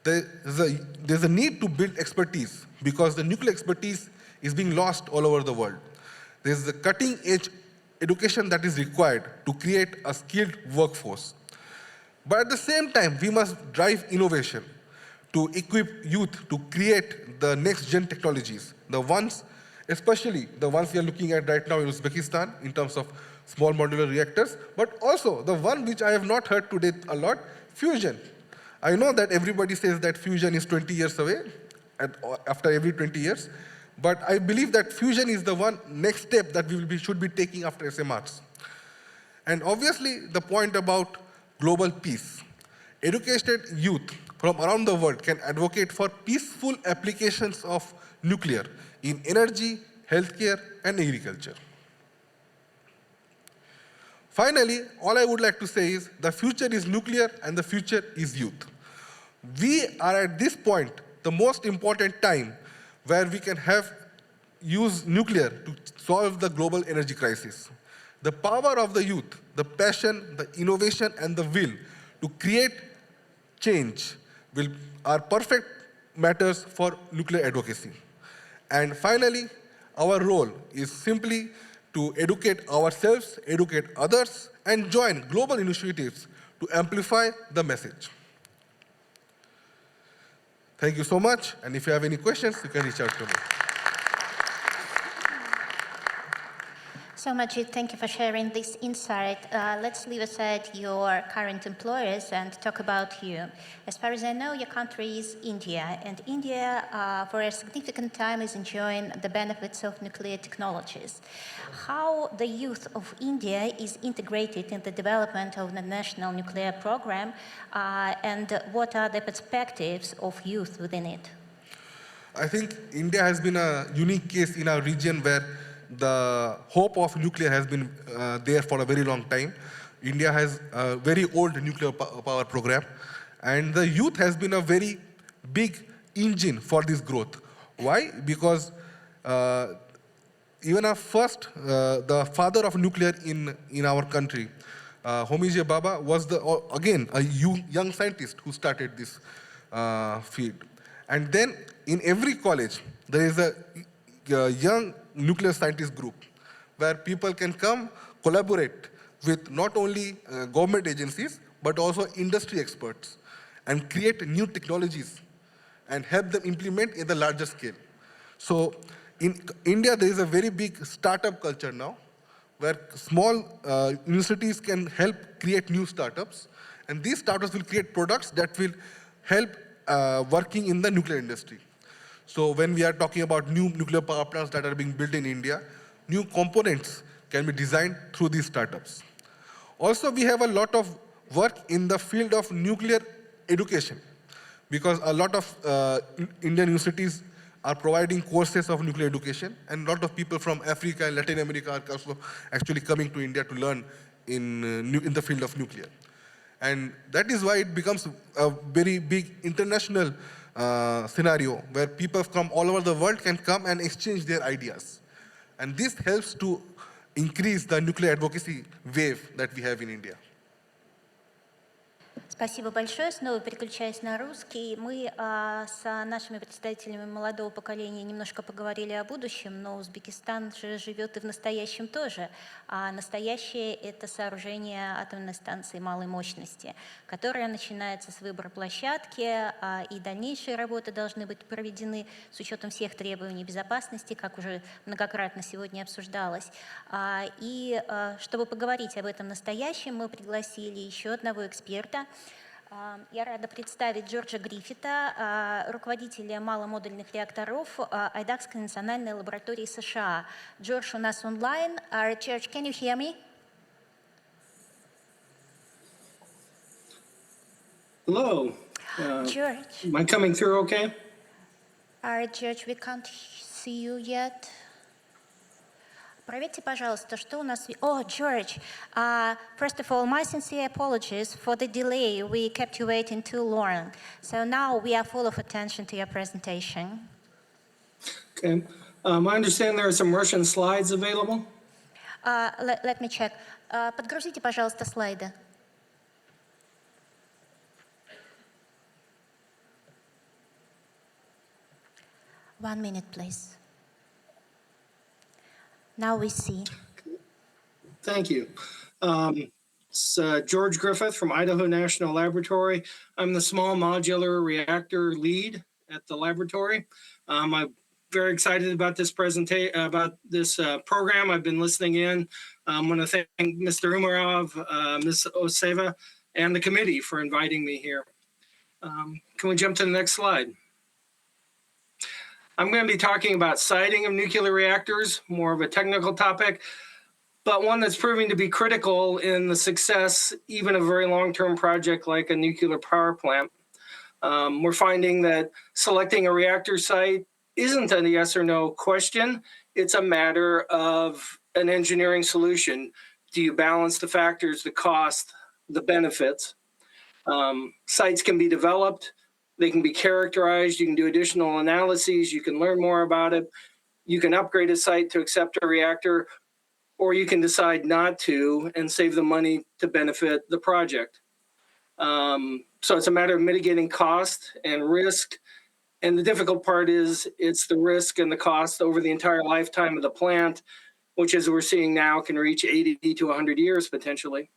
There's a need to build expertise because the nuclear expertise is being lost all over the world. There's a cutting edge education that is required to create a skilled workforce. But at the same time, we must drive innovation to equip youth to create the next gen technologies, the ones, especially the ones we are looking at right now in Uzbekistan in terms of small modular reactors, but also the one which I have not heard today a lot, fusion. I know that everybody says that fusion is 20 years away, after every 20 years, but I believe that fusion is the one next step that we should be taking after SMRs. And obviously, the point about global peace. Educated youth from around the world can advocate for peaceful applications of nuclear in energy, healthcare, and agriculture. Finally, all I would like to say is the future is nuclear and the future is youth. We are at this point, the most important time where we can use nuclear to solve the global energy crisis. The power of the youth, the passion, the innovation, and the will to create change are perfect matters for nuclear advocacy. And finally, our role is simply to educate ourselves, educate others, and join global initiatives to amplify the message. Thank you so much, and if you have any questions, you can reach out to me. So Majid, thank you for sharing this insight. Let's leave aside your current employers and talk about you. As far as I know, your country is India, and India, for a significant time, is enjoying the benefits of nuclear technologies. How the youth of India is integrated in the development of the national nuclear program, and what are the perspectives of youth within it? I think India has been a unique case in our region where the hope of nuclear has been there for a very long time. India has a very old nuclear power program, and the youth has been a very big engine for this growth. Why? Because even our first, the father of nuclear in our country, Homije Baba was again a young scientist who started this field. And then in every college, there is a young nuclear scientist group where people can come collaborate with not only government agencies, but also industry experts and create new technologies and help them implement in the larger scale. So in India, there is a very big startup culture now, where small universities can help create new startups, and these startups will create products that will help working in the nuclear industry. So when we are talking about new nuclear power plants that are being built in India, new components can be designed through these startups. Also, we have a lot of work in the field of nuclear education, because a lot of Indian universities are providing courses of nuclear education, and a lot of people from Africa and Latin America are also actually coming to India to learn in the field of nuclear. And that is why it becomes a very big international scenario where people from all over the world can come and exchange their ideas. And this helps to increase the nuclear advocacy wave that we have in India. Спасибо большое. Снова переключаясь на русский. Мы с нашими представителями молодого поколения немножко поговорили о будущем, но Узбекистан же живет и в настоящем тоже. А настоящее – это сооружение атомной станции малой мощности, которая начинается с выбора площадки, и дальнейшие работы должны быть проведены с учетом всех требований безопасности, как уже многократно сегодня обсуждалось. И чтобы поговорить об этом настоящем, мы пригласили еще одного эксперта. Я рада представить Джорджа Гриффита, руководителя маломодульных реакторов Айдакской национальной лаборатории США. Джордж у нас онлайн. George, can you hear me? Hello. George. Am I coming through okay? George, we can't see you yet. Проверьте, пожалуйста, что у нас... Oh, George, first of all, my sincere apologies for the delay. We kept you waiting too long. So now we are full of attention to your presentation. Okay. I understand there are some Russian slides available. Let me check. Подгрузите, пожалуйста, слайды. One minute, please. Now we see. Thank you. It's George Griffith from Idaho National Laboratory. I'm the small modular reactor lead at the laboratory. I'm very excited about this presentation, about this program. I've been listening in. I want to thank Mr. Umarov, Ms. Oseva, and the committee for inviting me here. Can we jump to the next slide? I'm going to be talking about siting of nuclear reactors, more of a technical topic, but one that's proving to be critical in the success, even a very long-term project like a nuclear power plant. We're finding that selecting a reactor site isn't a yes or no question. It's a matter of an engineering solution. Do you balance the factors, the cost, the benefits? Sites can be developed. They can be characterized. You can do additional analyses. You can learn more about it. You can upgrade a site to accept a reactor, or you can decide not to and save the money to benefit the project. So it's a matter of mitigating cost and risk. And the difficult part is it's the risk and the cost over the entire lifetime of the plant, which, as we're seeing now, can reach 80 to 100 years potentially.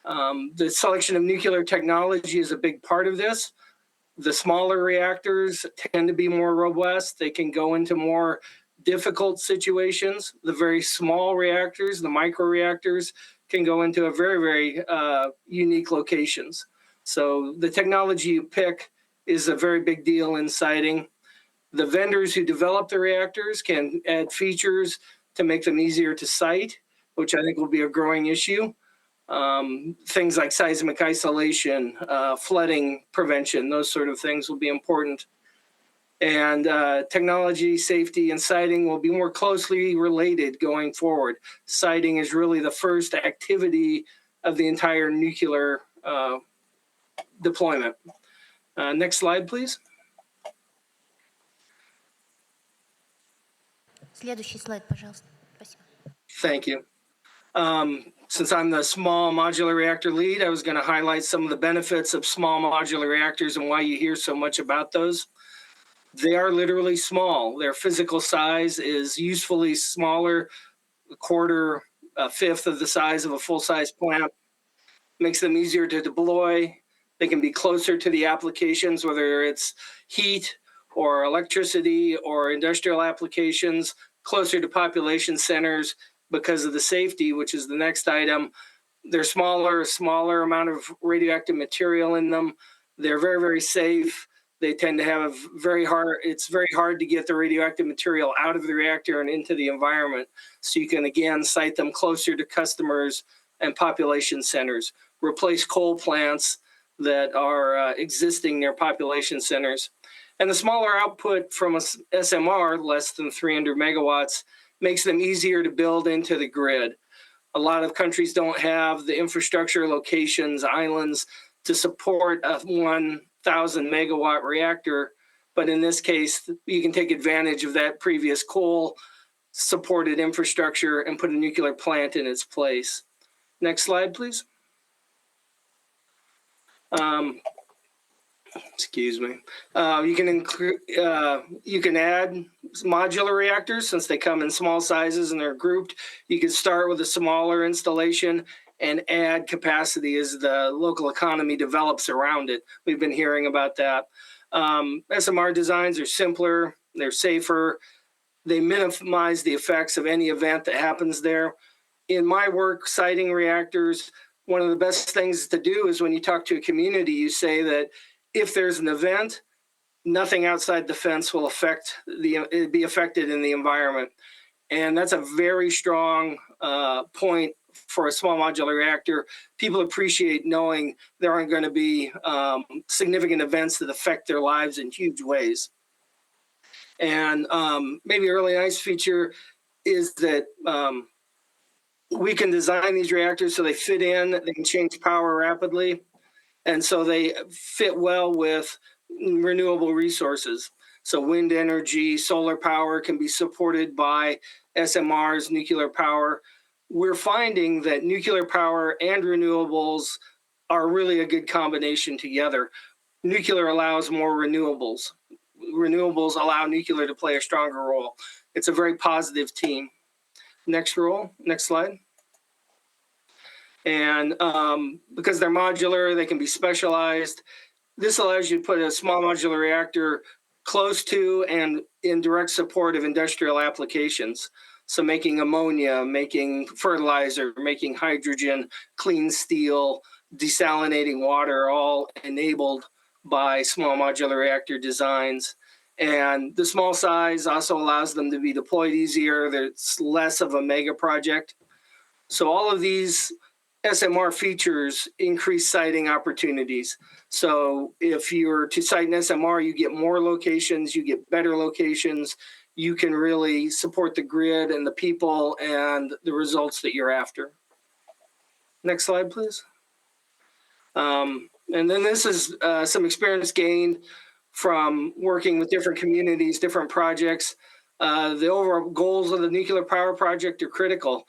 The selection of nuclear technology is a big part of this. The smaller reactors tend to be more robust. They can go into more difficult situations. The very small reactors, the microreactors, can go into a very, very unique locations. So the technology you pick is a very big deal in siting. The vendors who develop the reactors can add features to make them easier to site, which I think will be a growing issue. Things like seismic isolation, flooding prevention, those sort of things will be important. And technology, safety, and siting will be more closely related going forward. Siting is really the first activity of the entire nuclear deployment. Next slide, please. Следующий слайд, пожалуйста. Спасибо. Thank you. Since I'm the small modular reactor lead, I was going to highlight some of the benefits of small modular reactors and why you hear so much about those. They are literally small. Their physical size is usefully smaller, a quarter, a fifth of the size of a full-size plant. Makes them easier to deploy. They can be closer to the applications, whether it's heat or electricity or industrial applications, closer to population centers because of the safety, which is the next item. They're smaller amount of radioactive material in them. They're very, very safe. They tend to have it's very hard to get the radioactive material out of the reactor and into the environment. So you can, again, site them closer to customers and population centers. Replace coal plants that are existing near population centers. And the smaller output from a SMR, less than 300 megawatts, makes them easier to build into the grid. A lot of countries don't have the infrastructure, locations, islands to support a 1,000 megawatt reactor. But in this case, you can take advantage of that previous coal supported infrastructure and put a nuclear plant in its place. Next slide, please. Excuse me. You can add modular reactors since they come in small sizes and they're grouped. You can start with a smaller installation and add capacity as the local economy develops around it. We've been hearing about that. SMR designs are simpler, they're safer, they minimize the effects of any event that happens there. In my work siting reactors, one of the best things to do is when you talk to a community, you say that if there's an event, nothing outside the fence will be affected in the environment. And that's a very strong point for a small modular reactor. People appreciate knowing there aren't going to be significant events that affect their lives in huge ways. And maybe a really nice feature is that we can design these reactors so they fit in, they can change power rapidly, and so they fit well with renewable resources. So wind energy, solar power can be supported by SMRs, nuclear power. We're finding that nuclear power and renewables are really a good combination together. Nuclear allows more renewables. Renewables allow nuclear to play a stronger role. It's a very positive team. Next slide. And because they're modular, they can be specialized. This allows you to put a small modular reactor close to and in direct support of industrial applications. So making ammonia, making fertilizer, making hydrogen, clean steel, desalinating water, all enabled by small modular reactor designs. And the small size also allows them to be deployed easier. There's less of a mega project. So all of these SMR features increase siting opportunities. So if you're to site an SMR, you get more locations, you get better locations, you can really support the grid and the people and the results that you're after. Next slide, please. And then this is some experience gained from working with different communities, different projects. The overall goals of the nuclear power project are critical.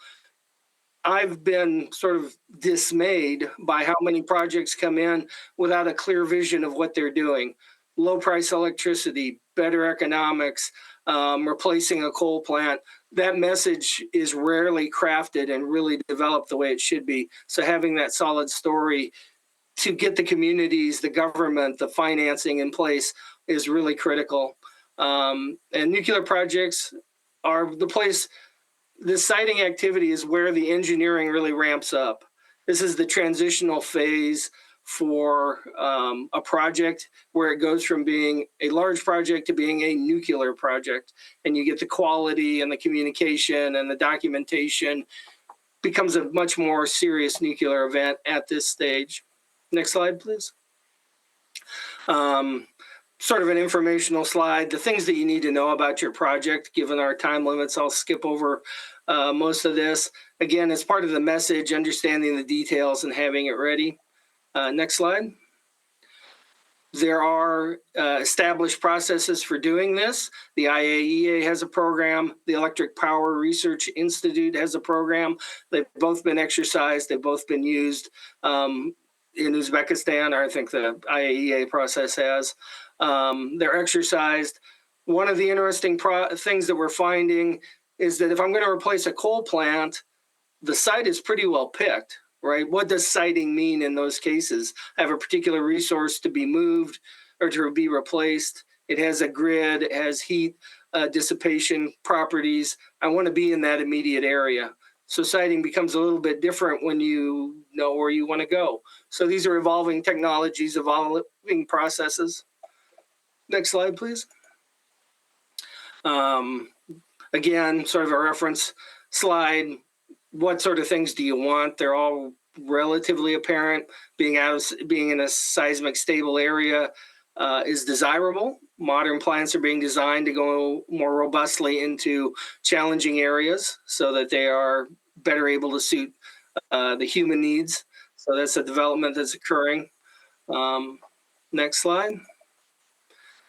I've been sort of dismayed by how many projects come in without a clear vision of what they're doing. Low price electricity, better economics, replacing a coal plant. That message is rarely crafted and really developed the way it should be. So having that solid story to get the communities, the government, the financing in place is really critical. And nuclear projects are the place. The siting activity is where the engineering really ramps up. This is the transitional phase for a project where it goes from being a large project to being a nuclear project. And you get the quality and the communication and the documentation becomes a much more serious nuclear event at this stage. Next slide, please. Sort of an informational slide, the things that you need to know about your project. Given our time limits, I'll skip over most of this. Again, as part of the message, understanding the details and having it ready. Next slide. There are established processes for doing this. The IAEA has a program. The Electric Power Research Institute has a program. They've both been exercised. They've both been used in Uzbekistan, or I think the IAEA process has. They're exercised. One of the interesting things that we're finding is that if I'm going to replace a coal plant, the site is pretty well picked. Right? What does siting mean in those cases? I have a particular resource to be moved or to be replaced. It has a grid, it has heat dissipation properties. I want to be in that immediate area. So siting becomes a little bit different when you know where you want to go. So these are evolving technologies, evolving processes. Next slide, please. Again, sort of a reference slide. What sort of things do you want? They're all relatively apparent. Being in a seismic stable area is desirable. Modern plants are being designed to go more robustly into challenging areas so that they are better able to suit the human needs. So that's a development that's occurring. Next slide.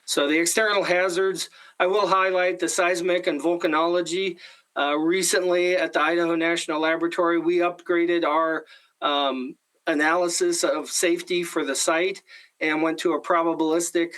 So the external hazards, I will highlight the seismic and volcanology. Recently at the Idaho National Laboratory, we upgraded our analysis of safety for the site and went to a probabilistic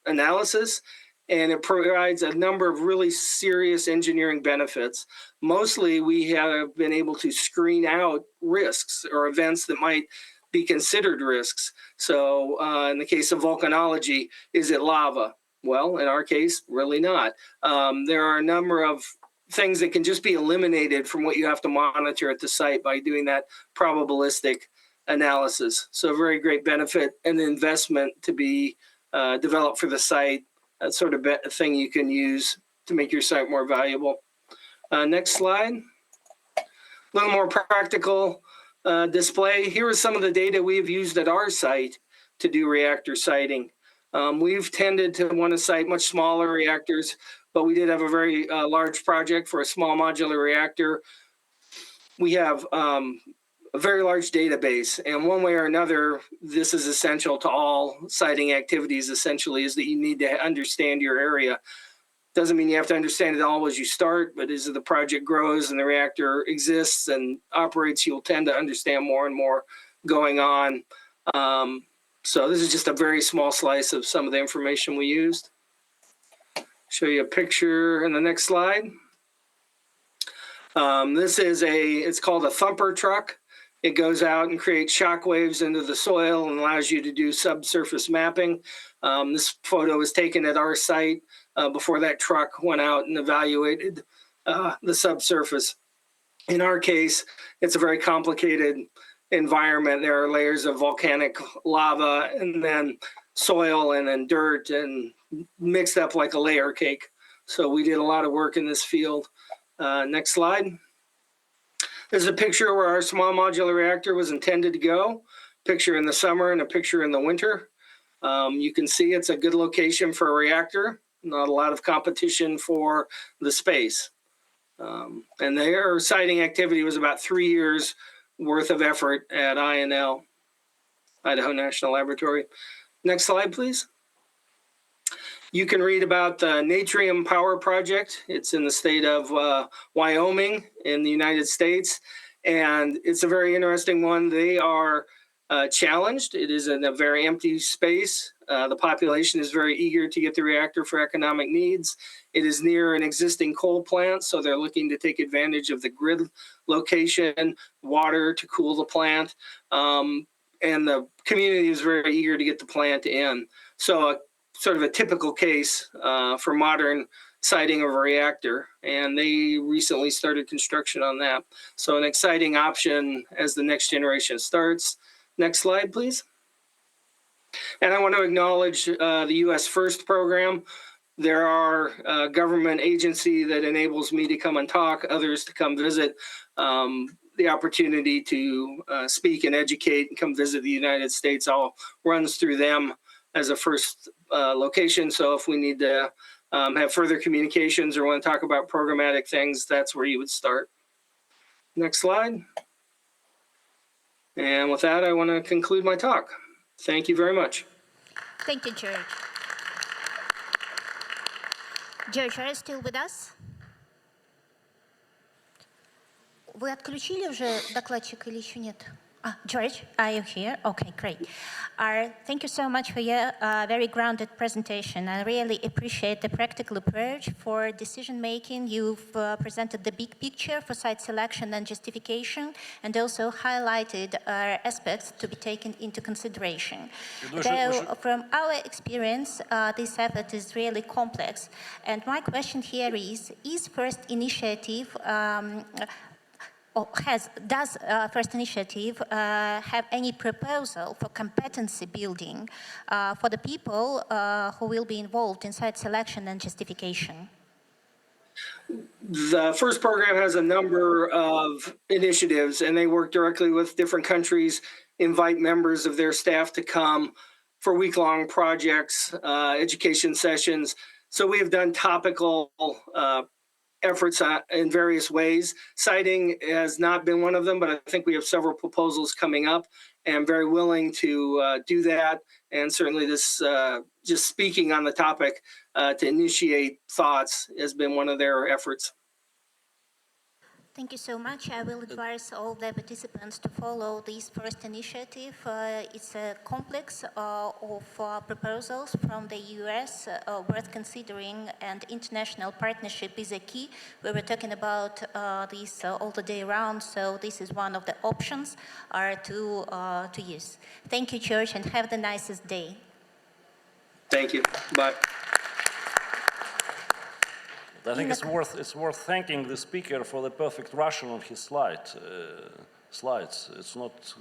analysis, and it provides a number of really serious engineering benefits. Mostly we have been able to screen out risks or events that might be considered risks. So in the case of volcanology, is it lava? Well, in our case, really not. There are a number of things that can just be eliminated from what you have to monitor at the site by doing that probabilistic analysis. So a very great benefit and investment to be developed for the site. That sort of thing you can use to make your site more valuable. Next slide. A little more practical display. Here is some of the data we've used at our site to do reactor siting. We've tended to want to site much smaller reactors, but we did have a very large project for a small modular reactor. We have a very large database, and one way or another, this is essential to all siting activities, essentially, is that you need to understand your area. Doesn't mean you have to understand it all as you start, but as the project grows and the reactor exists and operates, you'll tend to understand more and more going on. So this is just a very small slice of some of the information we used. Show you a picture in the next slide. This is it's called a thumper truck. It goes out and creates shock waves into the soil and allows you to do subsurface mapping. This photo was taken at our site before that truck went out and evaluated the subsurface. In our case, it's a very complicated environment. There are layers of volcanic lava and then soil and then dirt and mixed up like a layer cake. So we did a lot of work in this field. Next slide. There's a picture where our small modular reactor was intended to go. Picture in the summer and a picture in the winter. You can see it's a good location for a reactor. Not a lot of competition for the space. And their siting activity was about 3 years worth of effort at INL, Idaho National Laboratory. Next slide, please. You can read about the Natrium Power Project. It's in the state of Wyoming in the United States, and it's a very interesting one. They are challenged. It is in a very empty space. The population is very eager to get the reactor for economic needs. It is near an existing coal plant, so they're looking to take advantage of the grid location, water to cool the plant, and the community is very eager to get the plant in. So sort of a typical case for modern siting of a reactor, and they recently started construction on that. So an exciting option as the next generation starts. Next slide, please. And I want to acknowledge the US First program. There are a government agency that enables me to come and talk, others to come visit. The opportunity to speak and educate and come visit the United States all runs through them as a first location. So if we need to have further communications or want to talk about programmatic things, that's where you would start. Next slide. And with that, I want to conclude my talk. Thank you very much. Thank you, George. George, are you still with us? Вы отключили уже докладчик или еще нет? George, are you here? Okay, great. Thank you so much for your very grounded presentation. I really appreciate the practical approach for decision making. You've presented the big picture for site selection and justification, and also highlighted aspects to be taken into consideration. Though, from our experience, this effort is really complex. And my question here is first initiative does First Initiative have any proposal for competency building for the people who will be involved in site selection and justification? The first program has a number of initiatives, and they work directly with different countries, invite members of their staff to come for week-long projects, education sessions. So we have done topical efforts in various ways. Citing has not been one of them, but I think we have several proposals coming up, and I'm very willing to do that. And certainly this, just speaking on the topic to initiate thoughts has been one of their efforts. Thank you so much. I will advise all the participants to follow this first initiative. It's a complex of proposals from the US worth considering, and international partnership is a key. We were talking about this all the day around, so this is one of the options to use. Thank you, George, and have the nicest day. Thank you. Bye. I think it's worth thanking the speaker for the perfect Russian on his slides. It's not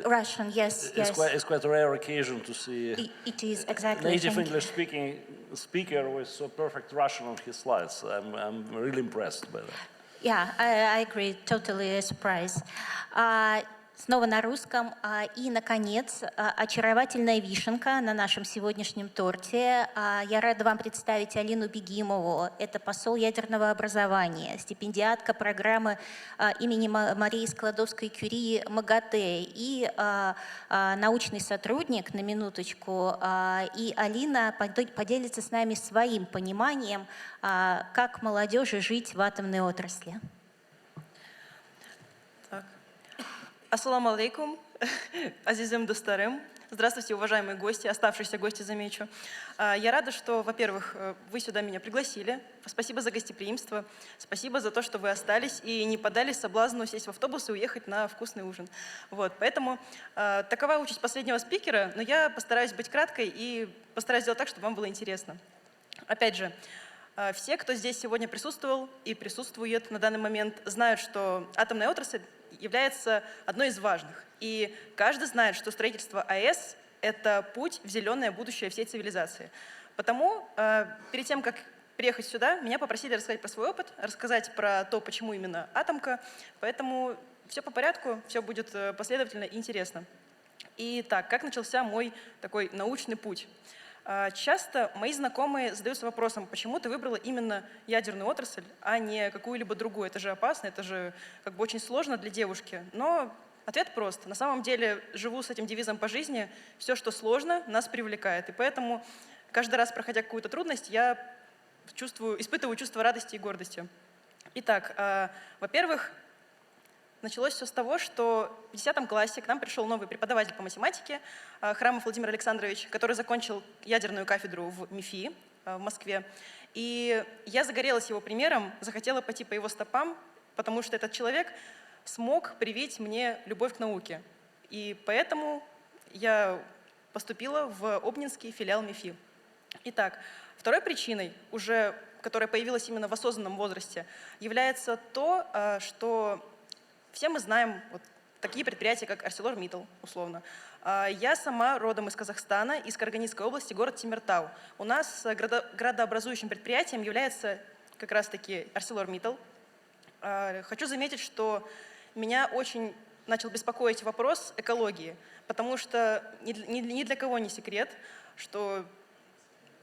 Russian, yes. It's quite a rare occasion to see it is exactly native English speaking speaker with so perfect Russian on his slides. I'm really impressed by that. Yeah, I agree. Totally a surprise. Снова на русском. И, наконец, очаровательная вишенка на нашем сегодняшнем торте. Я рада вам представить Алину Бегимову. Это посол ядерного образования, стипендиатка программы имени Марии Складовской-Кюри МАГАТЭ и научный сотрудник, на минуточку. И Алина поделится с нами своим пониманием, как молодежи жить в атомной отрасли. Ассаламу алейкум, азизым достарым. Здравствуйте, уважаемые гости, оставшиеся гости, замечу. Я рада, что, во-первых, вы сюда меня пригласили. Спасибо за гостеприимство. Спасибо за то, что вы остались и не поддались соблазну сесть в автобус и уехать на вкусный ужин. Вот, поэтому такова участь последнего спикера, но я постараюсь быть краткой и постараюсь сделать так, чтобы вам было интересно. Опять же, все, кто здесь сегодня присутствовал и присутствует на данный момент, знают, что атомная отрасль является одной из важных. И каждый знает, что строительство АЭС – это путь в зеленое будущее всей цивилизации. Потому перед тем, как приехать сюда, меня попросили рассказать про свой опыт, рассказать про то, почему именно атомка. Поэтому все по порядку, все будет последовательно и интересно. Итак, как начался мой такой научный путь? Часто мои знакомые задаются вопросом, почему ты выбрала именно ядерную отрасль, а не какую-либо другую. Это же опасно, это же как бы очень сложно для девушки. Но ответ прост. На самом деле живу с этим девизом по жизни. Все, что сложно, нас привлекает. И поэтому каждый раз, проходя какую-то трудность, я испытываю чувство радости и гордости. Итак, во-первых, началось все с того, что в 10 классе к нам пришел новый преподаватель по математике, Храмов Владимир Александрович, который закончил ядерную кафедру в МИФИ в Москве. И я загорелась его примером, захотела пойти по его стопам, потому что этот человек смог привить мне любовь к науке. И поэтому я поступила в Обнинский филиал МИФИ. Итак, второй причиной, которая появилась именно в осознанном возрасте, является то, что все мы знаем такие предприятия, как ArcelorMittal, условно. Я сама родом из Казахстана, из Карагандинской области, город Темиртау. У нас градообразующим предприятием является как раз-таки ArcelorMittal. Хочу заметить, что меня очень начал беспокоить вопрос экологии, потому что ни для кого не секрет, что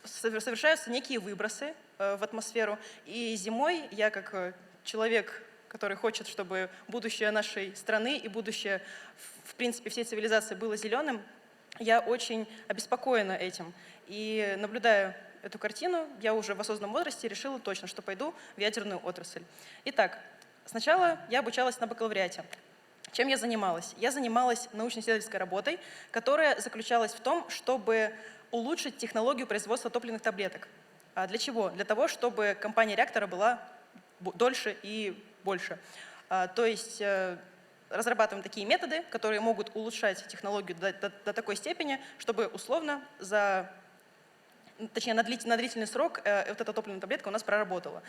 совершаются некие выбросы в атмосферу. И зимой я, как человек, который хочет, чтобы будущее нашей страны и будущее, в принципе, всей цивилизации было зеленым, я очень обеспокоена этим. И наблюдая эту картину, я уже в осознанном возрасте решила точно, что пойду в ядерную отрасль. Итак, сначала я обучалась на бакалавриате. Чем я занималась? Я занималась научно-исследовательской работой, которая заключалась в том, чтобы улучшить технологию производства топливных таблеток. А для чего? Для того, чтобы компания реактора была дольше и больше. То есть разрабатываем такие методы, которые могут улучшать технологию до такой степени, чтобы условно точнее, на длительный срок вот эта топливная таблетка у нас проработала.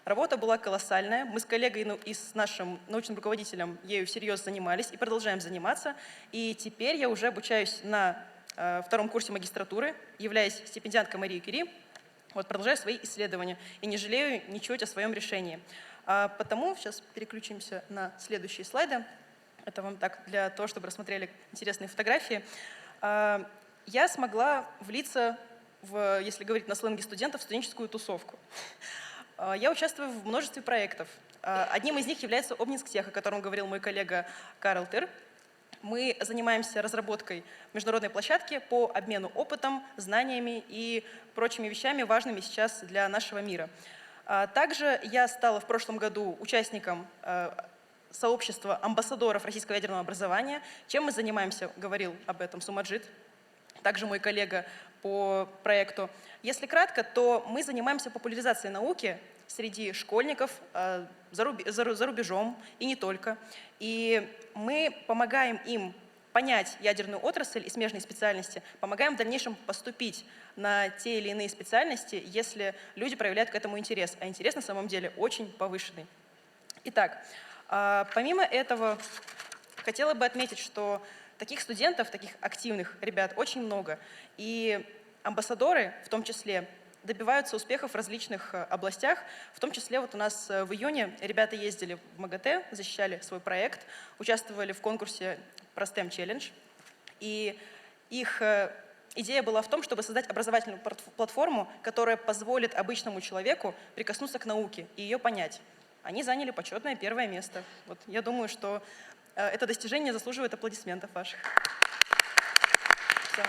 Работа была колоссальная. Мы с коллегой и с нашим научным руководителем ею всерьез занимались и продолжаем заниматься. И теперь я уже обучаюсь на втором курсе магистратуры, являюсь стипендианткой Марии Кюри, продолжаю свои исследования и не жалею ничуть о своем решении. Потому сейчас переключимся на следующие слайды. Это вам так для того, чтобы рассмотрели интересные фотографии. Я смогла влиться если говорить на сленге студентов, в студенческую тусовку. Я участвую в множестве проектов. Одним из них является Обнинск-тех, о котором говорил мой коллега Карл Тыр. Мы занимаемся разработкой международной площадки по обмену опытом, знаниями и прочими вещами, важными сейчас для нашего мира. Также я стала в прошлом году участником сообщества амбассадоров российского ядерного образования. Чем мы занимаемся, говорил об этом Сумаджит, также мой коллега по проекту. Если кратко, то мы занимаемся популяризацией науки среди школьников за рубежом и не только. И мы помогаем им понять ядерную отрасль и смежные специальности, помогаем в дальнейшем поступить на те или иные специальности, если люди проявляют к этому интерес. А интерес на самом деле очень повышенный. Итак, помимо этого, хотела бы отметить, что таких студентов, таких активных ребят очень много. И амбассадоры, в том числе, добиваются успехов в различных областях. В том числе у нас в июне ребята ездили в МАГАТЭ, защищали свой проект, участвовали в конкурсе «Простем челлендж». И их идея была в том, чтобы создать образовательную платформу, которая позволит обычному человеку прикоснуться к науке и ее понять. Они заняли почетное 1-е место. Я думаю, что это достижение заслуживает аплодисментов ваших. Все.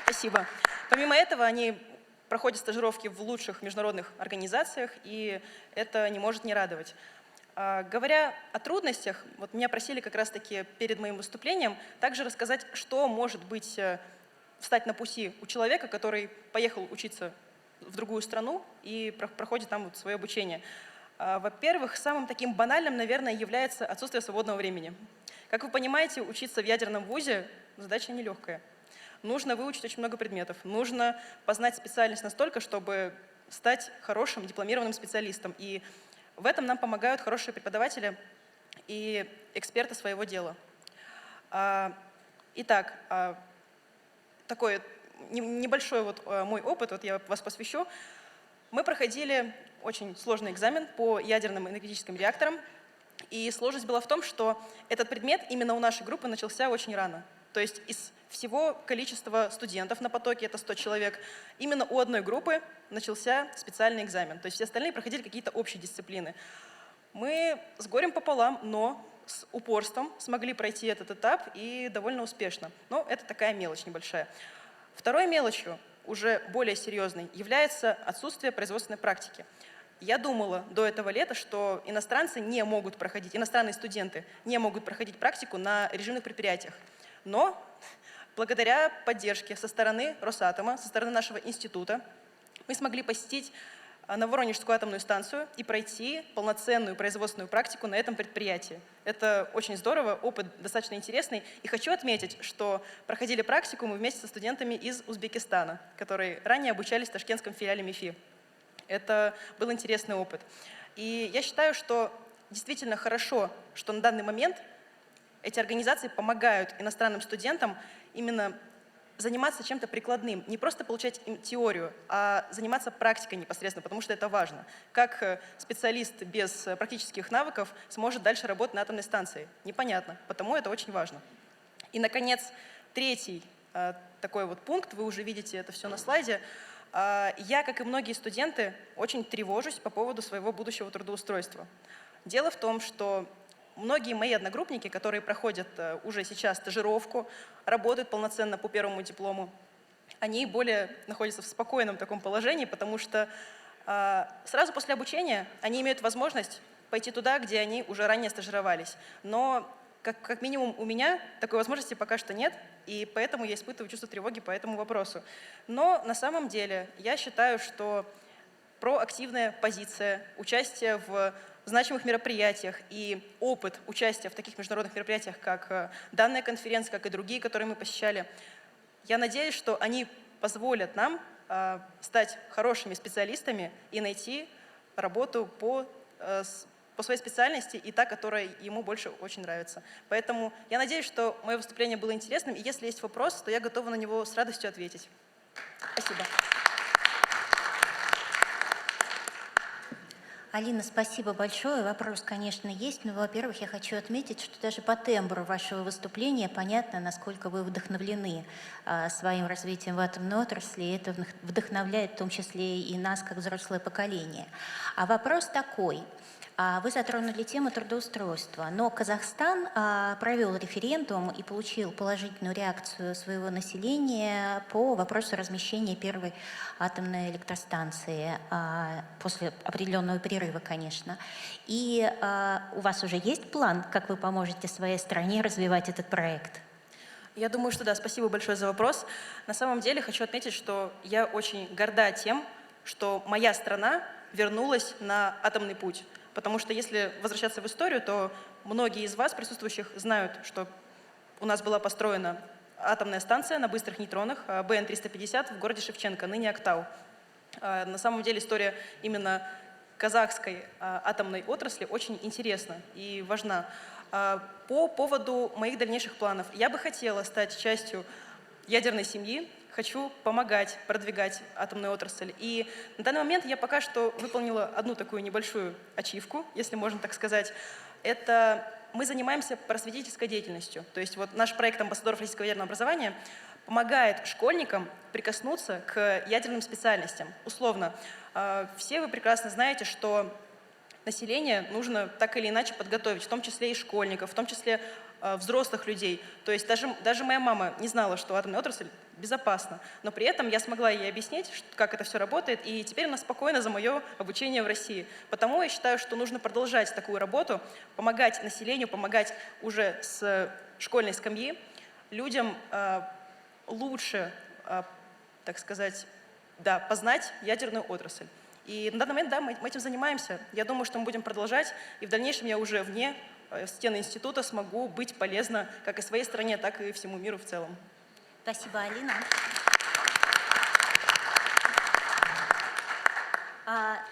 Спасибо. Помимо этого, они проходят стажировки в лучших международных организациях, и это не может не радовать. Говоря о трудностях, меня просили как раз-таки перед моим выступлением также рассказать, что может быть встать на пути у человека, который поехал учиться в другую страну и проходит там свое обучение. Во-первых, самым таким банальным, наверное, является отсутствие свободного времени. Как вы понимаете, учиться в ядерном вузе задача нелегкая. Нужно выучить очень много предметов, нужно познать специальность настолько, чтобы стать хорошим дипломированным специалистом. И в этом нам помогают хорошие преподаватели и эксперты своего дела. Итак, такой небольшой мой опыт, я вас посвящу. Мы проходили очень сложный экзамен по ядерным энергетическим реакторам, и сложность была в том, что этот предмет именно у нашей группы начался очень рано. То есть из всего количества студентов на потоке, это 100 человек, именно у одной группы начался специальный экзамен. То есть все остальные проходили какие-то общие дисциплины. Мы с горем пополам, но с упорством смогли пройти этот этап и довольно успешно. Но это такая мелочь небольшая. Второй мелочью, уже более серьезной, является отсутствие производственной практики. Я думала до этого лета, что иностранные студенты не могут проходить практику на режимных предприятиях. Но благодаря поддержке со стороны Росатома, со стороны нашего института, мы смогли посетить Воронежскую атомную станцию и пройти полноценную производственную практику на этом предприятии. Это очень здорово, опыт достаточно интересный. И хочу отметить, что проходили практику мы вместе со студентами из Узбекистана, которые ранее обучались в ташкентском филиале МИФИ. Это был интересный опыт. И я считаю, что действительно хорошо, что на данный момент эти организации помогают иностранным студентам именно заниматься чем-то прикладным, не просто получать им теорию, а заниматься практикой непосредственно, потому что это важно. Как специалист без практических навыков сможет дальше работать на атомной станции? Непонятно, потому это очень важно. И, наконец, третий такой пункт, вы уже видите это все на слайде. Я, как и многие студенты, очень тревожусь по поводу своего будущего трудоустройства. Дело в том, что многие мои одногруппники, которые проходят уже сейчас стажировку, работают полноценно по первому диплому, они более находятся в спокойном таком положении, потому что сразу после обучения они имеют возможность пойти туда, где они уже ранее стажировались. Но как минимум у меня такой возможности пока что нет, и поэтому я испытываю чувство тревоги по этому вопросу. Но на самом деле я считаю, что проактивная позиция, участие в значимых мероприятиях и опыт участия в таких международных мероприятиях, как данная конференция, как и другие, которые мы посещали, я надеюсь, что они позволят нам стать хорошими специалистами и найти работу по своей специальности и та, которая ему больше очень нравится. Поэтому я надеюсь, что мое выступление было интересным, и если есть вопрос, то я готова на него с радостью ответить. Спасибо. Алина, спасибо большое. Вопрос, конечно, есть, но, во-первых, я хочу отметить, что даже по тембру вашего выступления понятно, насколько вы вдохновлены своим развитием в атомной отрасли, и это вдохновляет в том числе и нас, как взрослое поколение. А вопрос такой. Вы затронули тему трудоустройства, но Казахстан провел референдум и получил положительную реакцию своего населения по вопросу размещения первой атомной электростанции после определенного перерыва, конечно. И у вас уже есть план, как вы поможете своей стране развивать этот проект? Я думаю, что да, спасибо большое за вопрос. На самом деле хочу отметить, что я очень горда тем, что моя страна вернулась на атомный путь. Потому что если возвращаться в историю, то многие из вас, присутствующих, знают, что у нас была построена атомная станция на быстрых нейтронах БН-350 в городе Шевченко, ныне Актау. На самом деле история именно казахской атомной отрасли очень интересна и важна. По поводу моих дальнейших планов. Я бы хотела стать частью ядерной семьи, хочу помогать, продвигать атомную отрасль. И на данный момент я пока что выполнила одну такую небольшую ачивку, если можно так сказать. Это мы занимаемся просветительской деятельностью. То есть вот наш проект «Амбассадоров российского ядерного образования» помогает школьникам прикоснуться к ядерным специальностям. Условно, все вы прекрасно знаете, что население нужно так или иначе подготовить, в том числе и школьников, в том числе взрослых людей. То есть даже моя мама не знала, что атомная отрасль безопасна, но при этом я смогла ей объяснить, как это все работает, и теперь она спокойна за мое обучение в России. Потому я считаю, что нужно продолжать такую работу, помогать населению, помогать уже с школьной скамьи людям лучше, так сказать, да, познать ядерную отрасль. И на данный момент, да, мы этим занимаемся. Я думаю, что мы будем продолжать, и в дальнейшем я уже вне стены института смогу быть полезна как и своей стране, так и всему миру в целом. Спасибо, Алина.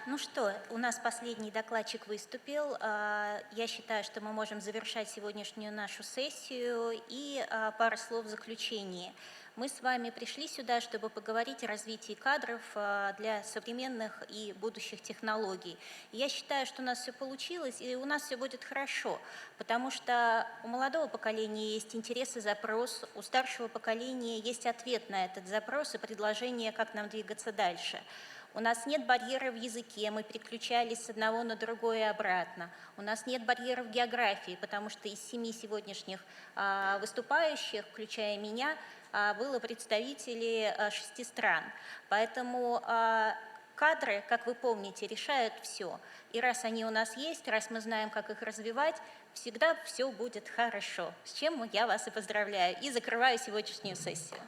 Ну что, у нас последний докладчик выступил. Я считаю, что мы можем завершать сегодняшнюю нашу сессию. И пара слов в заключении. Мы с вами пришли сюда, чтобы поговорить о развитии кадров для современных и будущих технологий. И я считаю, что у нас все получилось, и у нас все будет хорошо, потому что у молодого поколения есть интерес и запрос, у старшего поколения есть ответ на этот запрос и предложение, как нам двигаться дальше. У нас нет барьеров в языке, мы переключались с одного на другое и обратно. У нас нет барьеров в географии, потому что из 7 сегодняшних выступающих, включая меня, было представители 6 стран. Поэтому кадры, как вы помните, решают все. И раз они у нас есть, раз мы знаем, как их развивать, всегда все будет хорошо. С чем я вас и поздравляю. И закрываю сегодняшнюю сессию.